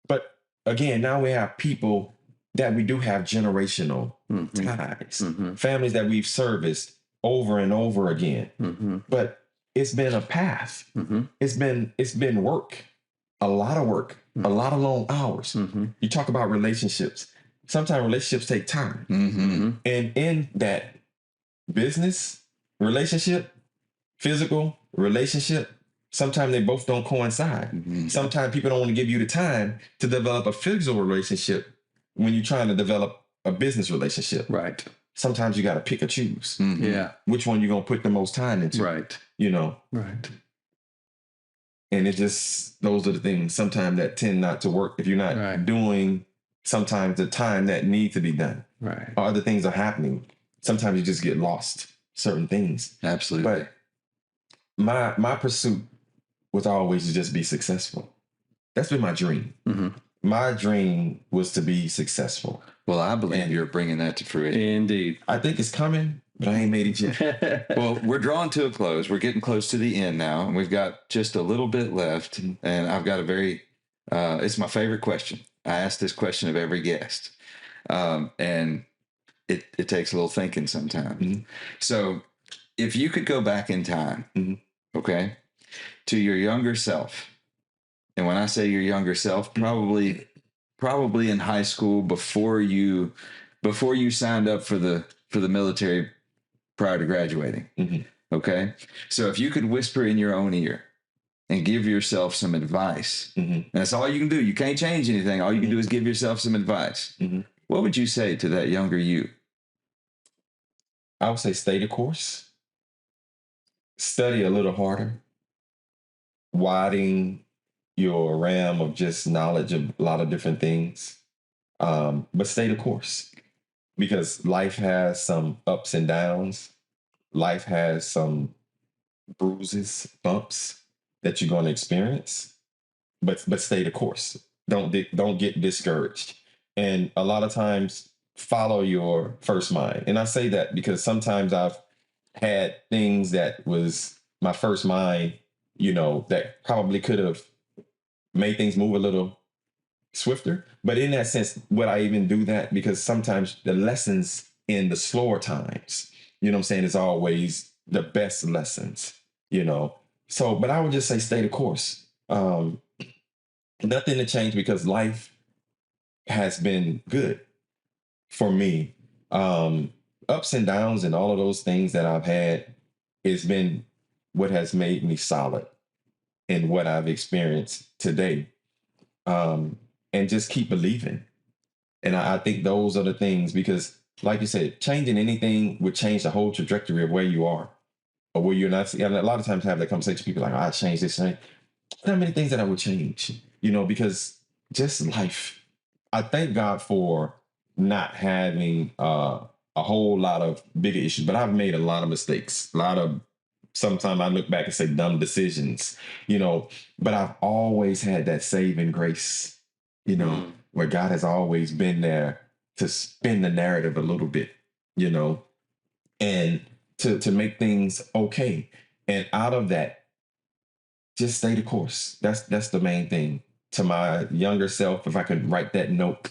But again, now we have people that we do have generational ties, families that we've serviced over and over again. But it's been a path. It's been work, a lot of work, a lot of long hours. You talk about relationships. Sometimes relationships take time. And in that business relationship, physical relationship, sometimes they both don't coincide. Sometimes people don't want to give you the time to develop a physical relationship when you're trying to develop a business relationship. Right. Sometimes you got to pick or choose. Yeah. Which one you're going to put the most time into. Right. You know? Right. And it just, those are the things sometimes that tend not to work if you're not doing sometimes the time that need to be done. Right. Or other things are happening. Sometimes you just get lost, certain things. Absolutely. But my pursuit was always to just be successful. That's been my dream. My dream was to be successful. Well, I believe you're bringing that to fruition. Indeed. I think it's coming, but I ain't made it yet. Well, we're drawing to a close. We're getting close to the end now, and we've got just a little bit left. And I've got a very, it's my favorite question. I ask this question of every guest, and it takes a little thinking sometimes. So if you could go back in time, okay, to your younger self, and when I say your younger self, probably in high school before you signed up for the military prior to graduating. Okay. So if you could whisper in your own ear and give yourself some advice, and that's all you can do. You can't change anything. All you can do is give yourself some advice. What would you say to that younger you? I would say stay the course. Study a little harder. Widen your realm of just knowledge of a lot of different things. But stay the course. Because life has some ups and downs. Life has some bruises, bumps that you're going to experience. But stay the course. Don't get discouraged. And a lot of times follow your first mind. And I say that because sometimes I've had things that was my first mind, you know, that probably could have made things move a little swifter. But in that sense, would I even do that? Because sometimes the lessons in the slower times, you know what I'm saying, is always the best lessons, you know. So, but I would just say stay the course. Nothing to change because life has been good for me. Ups and downs and all of those things that I've had has been what has made me solid in what I've experienced today. And just keep believing. And I think those are the things, because like you said, changing anything would change the whole trajectory of where you are or where you're not. And a lot of times I have that conversation, people are like, I changed this thing. There are many things that I would change, you know, because just life. I thank God for not having a a whole lot of bigger issues, but I've made a lot of mistakes, sometimes I look back and say dumb decisions, but I've always had that saving grace, where God has always been there to spin the narrative a little bit, and to make things okay. And out of that, just stay the course. That's the main thing. To my younger self, if I could write that note,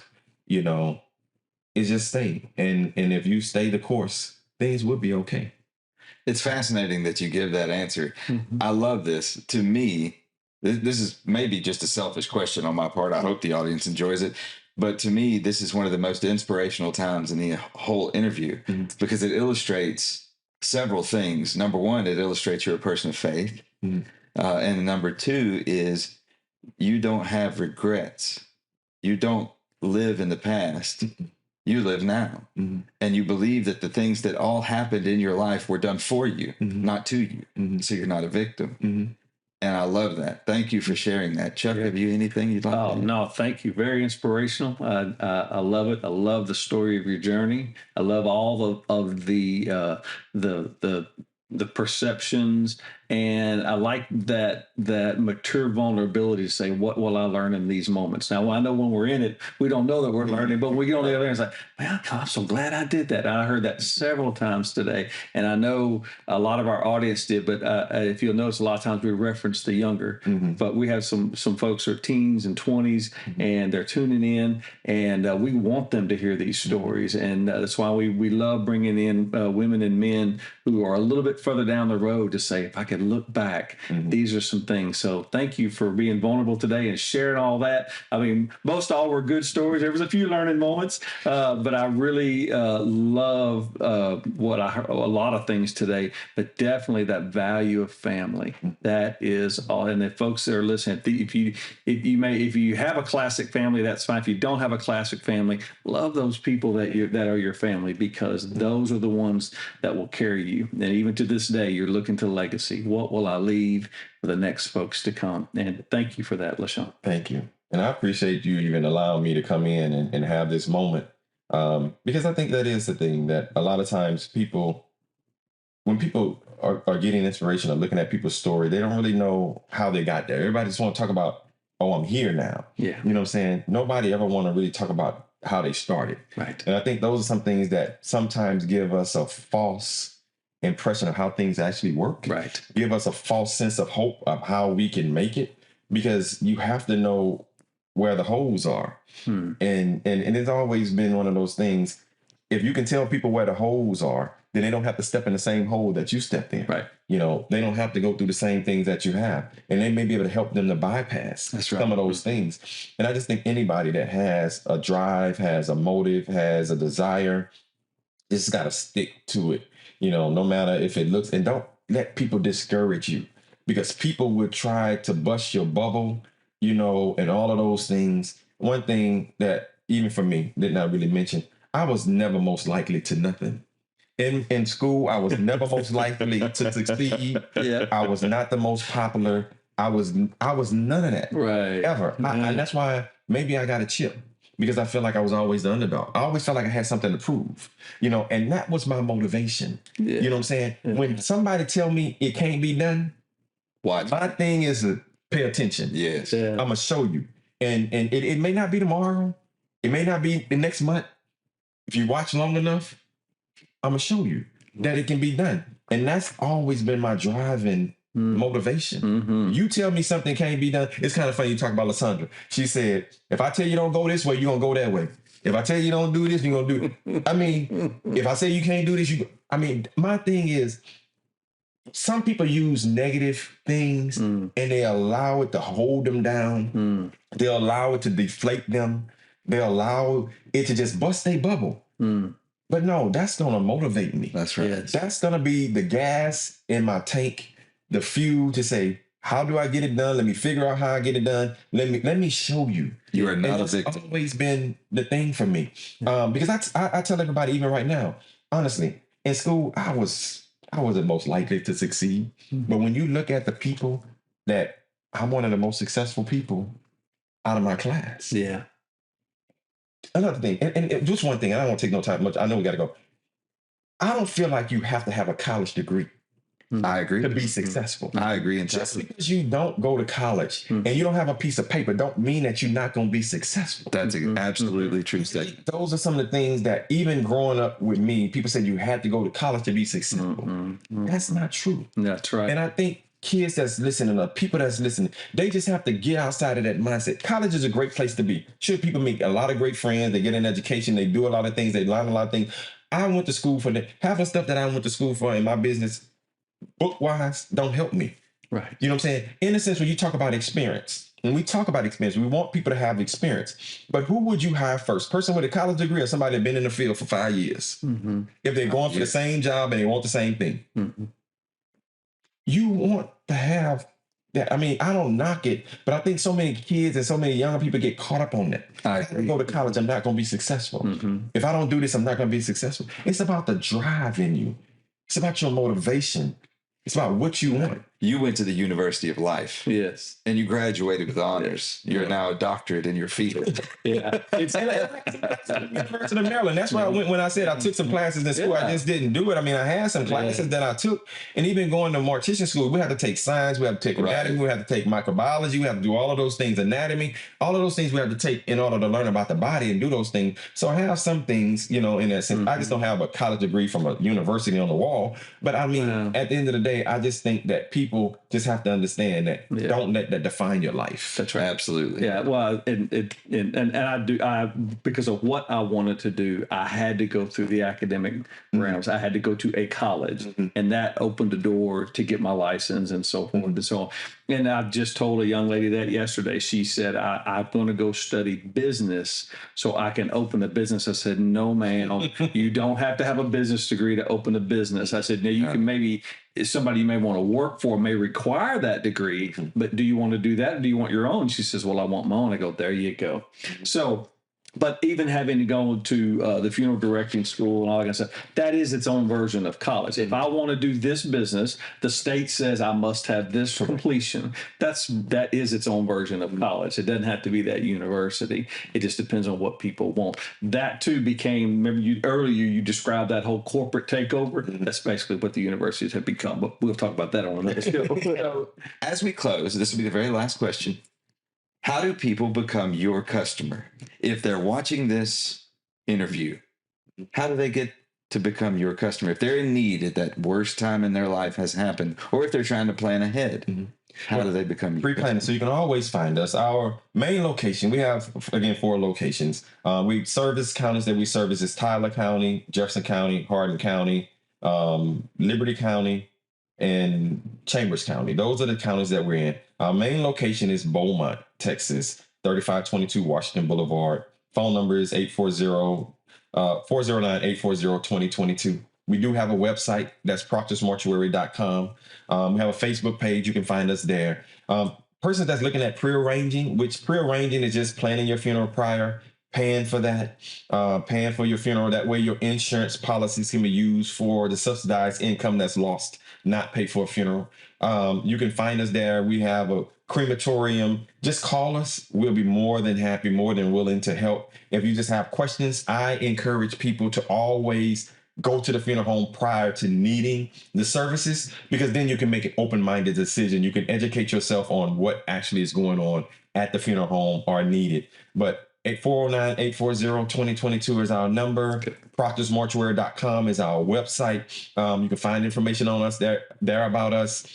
is just stay. And if you stay the course, things would be okay. It's fascinating that you give that answer. I love this. To me, this is maybe just a selfish question on my part. I hope the audience enjoys it. But to me, this is one of the most inspirational times in the whole interview because it illustrates several things. Number one, it illustrates you're a person of faith. And number two is you don't have regrets. You don't live in the past. You live now. And you believe that the things that all happened in your life were done for you, not to you. So you're not a victim. And I love that. Thank you for sharing that. Chuck, have you anything you'd like to add? No, thank you. Very inspirational. I love it. I love the story of your journey. I love all of the perceptions, and I like that mature vulnerability to say, what will I learn in these moments? Now, I know when we're in it, we don't know that we're learning, but when we get on the other end, it's like, man, I'm so glad I did that. And I heard that several times today, and I know a lot of our audience did, but if you'll notice, a lot of times we reference the younger, but we have some folks who are teens and 20s, and they're tuning in, and we want them to hear these stories, and that's why we love bringing in women and men who are a little bit further down the road to say, if I could look back, these are some things. So thank you for being vulnerable today and sharing all that. I mean, most all were good stories. There was a few learning moments, but I really love what I heard, a lot of things today, but definitely that value of family. That is all. And the folks that are listening, if you have a classic family, that's fine. If you don't have a classic family, love those people that are your family, because those are the ones that will carry you. And even to this day, you're looking to legacy. What will I leave for the next folks to come? And thank you for that, Lashon. Thank you. And I appreciate you even allowing me to come in and have this moment. Because I think that is the thing that a lot of times when people are getting inspiration or looking at people's story, they don't really know how they got there. Everybody just want to talk about, oh, I'm here now. Yeah. You know what I'm saying? Nobody ever want to really talk about how they started. Right. And I think those are some things that sometimes give us a false impression of how things actually work. Right. Give us a false sense of hope of how we can make it, because you have to know where the holes are. And it's always been one of those things. If you can tell people where the holes are, then they don't have to step in the same hole that you stepped in. Right. They don't have to go through the same things that you have, and they may be able to help them to bypass some of those things. And I just think anybody that has a drive, has a motive, has a desire, just got to stick to it. No matter if it looks, and don't let people discourage you, because people would try to bust your bubble, and all of those things. One thing that even for me did not really mention, I was never most likely to nothing. In school, I was never most likely to succeed. Yeah. I was not the most popular. I was none of that. Right. Ever. And that's why maybe I got a chip, because I feel like I was always the underdog. I always felt like I had something to prove, and that was my motivation. Yeah. You know what I'm saying? Yeah. When somebody tell me it can't be done, Watch. My thing is to pay attention. Yes. Yeah. I'm going to show you. And it may not be tomorrow. It may not be the next month. If you watch long enough, I'm going to show you that it can be done. And that's always been my driving motivation. You tell me something can't be done. It's kind of funny you talk about Lysandra. She said, if I tell you don't go this way, you're going to go that way. If I tell you don't do this, you're going to do it. I mean, if I say you can't do this, my thing is, some people use negative things and they allow it to hold them down. They allow it to deflate them. They allow it to just bust their bubble. But no, that's going to motivate me. That's right. Yes. That's going to be the gas in my tank, the fuel to say, how do I get it done? Let me figure out how I get it done. Let me show you. You are not a victim. victim. It's always been the thing for me. Because I tell everybody, even right now, honestly, in school, I wasn't most likely to succeed. But when you look at the people that I'm one of the most successful people out of my class. Yeah. Another thing, and just one thing, I don't want to take no time much. I know we got to go. I don't feel like you have to have a college degree I agree. to be successful. I agree Just entirely. because you don't go to college and you don't have a piece of paper don't mean that you're not going to be successful. That's an absolutely true statement. Those are some of the things that even growing up with me, people said you had to go to college to be successful. That's not true. That's right. And I think kids that's listening, or people that's listening, they just have to get outside of that mindset. College is a great place to be. Sure, people make a lot of great friends. They get an education. They do a lot of things. They learn a lot of things. I went to school for that. Half the stuff that I went to school for in my business, book-wise, don't help me. Right. You know what I'm saying? In a sense, when you talk about experience, when we talk about experience, we want people to have experience. But who would you hire first? Person with a college degree or somebody that's been in the field for 5 years? If they're going for the same job and they want the same thing. You want to have that. I mean, I don't knock it, but I think so many kids and so many young people get caught up on that. I If I go to college, I'm not going to be successful. If I don't do this, I'm not going to be successful. It's about the drive in you. It's about your motivation. It's about what you want. You went to the University of Life. Yes. And you graduated with honors. You're now a doctorate in your field. Yeah. It's University of Maryland. That's why I went when I said I took some classes in school. I just didn't do it. I mean, I had some classes that I took, and even going to mortician school, we had to take science, we had to take anatomy, we had to take microbiology, we had to do all of those things, anatomy, all of those things we had to take in order to learn about the body and do those things. So I have some things, you know, in that sense. I just don't have a college degree from a university on the wall. But I mean, at the end of the day, I just think that people just have to understand that don't let that define your life. That's right. Absolutely. Yeah. Well, and I because of what I wanted to do, I had to go through the academic realms. I had to go to a college, and that opened the door to get my license and so forth and so on. And I just told a young lady that yesterday. She said, I'm going to go study business so I can open the business. I said, no, ma'am, you don't have to have a business degree to open a business. I said, now you can maybe, somebody you may want to work for may require that degree, but do you want to do that? Or do you want your own? She says, well, I want my own. I go, there you go. So, but even having to go to the funeral directing school and all that kind of stuff, that is its own version of college. If I want to do this business, the state says I must have this for completion. That is its own version of college. It doesn't have to be that university. It just depends on what people want. That too became, remember earlier you described that whole corporate takeover. That's basically what the universities have become. But we'll talk about that on another show. So, as we close, this will be the very last question. How do people become your customer? If they're watching this interview, how do they get to become your customer? If they're in need at that worst time in their life has happened, or if they're trying to plan ahead, how do they become your Pre-planning. So you can always find us. Our main location, we have, again, 4 locations. We service counties that we service is Tyler County, Jefferson County, Hardin County, Liberty County, and Chambers County. Those are the counties that we're in. Our main location is Beaumont, Texas, 3522 Washington Boulevard. Phone number is 409-840-2022. We do have a website. That's proctorsmortuary.com. We have a Facebook page. You can find us there. Person that's looking at pre-arranging, which pre-arranging is just planning your funeral prior, paying for that, paying for your funeral. That way your insurance policies can be used for the subsidized income that's lost, not pay for a funeral. You can find us there. We have a crematorium. Just call us. We'll be more than happy, more than willing to help. If you just have questions, I encourage people to always go to the funeral home prior to needing the services, because then you can make an open-minded decision. You can educate yourself on what actually is going on at the funeral home or needed. But 409-840-2022 is our number. proctorsmortuary.com is our website. You can find information on us there about us.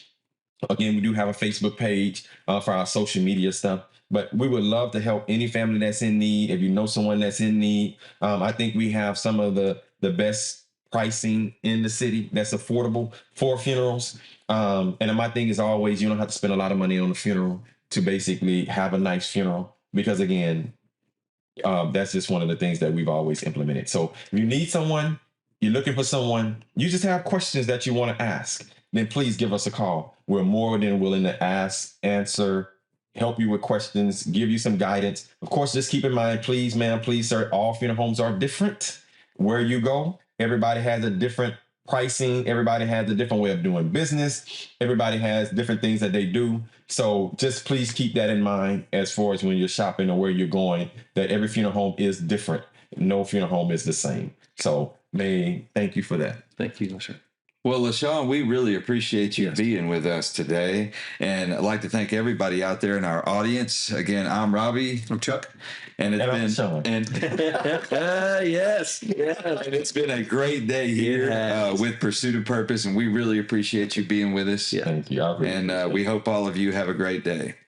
Again, we do have a Facebook page for our social media stuff, but we would love to help any family that's in need. If you know someone that's in need, I think we have some of the best pricing in the city that's affordable for funerals. And my thing is always, you don't have to spend a lot of money on a funeral to basically have a nice funeral, because again, that's just one of the things that we've always implemented. So if you need someone, you're looking for someone, you just have questions that you want to ask, then please give us a call. We're more than willing to ask, answer, help you with questions, give you some guidance. Of course, just keep in mind, please, ma'am, please, sir, all funeral homes are different. Where you go, everybody has a different pricing. Everybody has a different way of doing business. Everybody has different things that they do. So just please keep that in mind as far as when you're shopping or where you're going, that every funeral home is different. No funeral home is the same. So thank you for that. Thank you, sir. Well, LaShawn, we really appreciate you being with us today. And I'd like to thank everybody out there in our audience. Again, I'm Robbie. I'm Chuck. And And I'm Sean. Yes. And it's been a great day here with Pursuit of Purpose. And we really appreciate you being with us. Yeah. Thank you. I really appreciate And it. we hope all of you have a great day.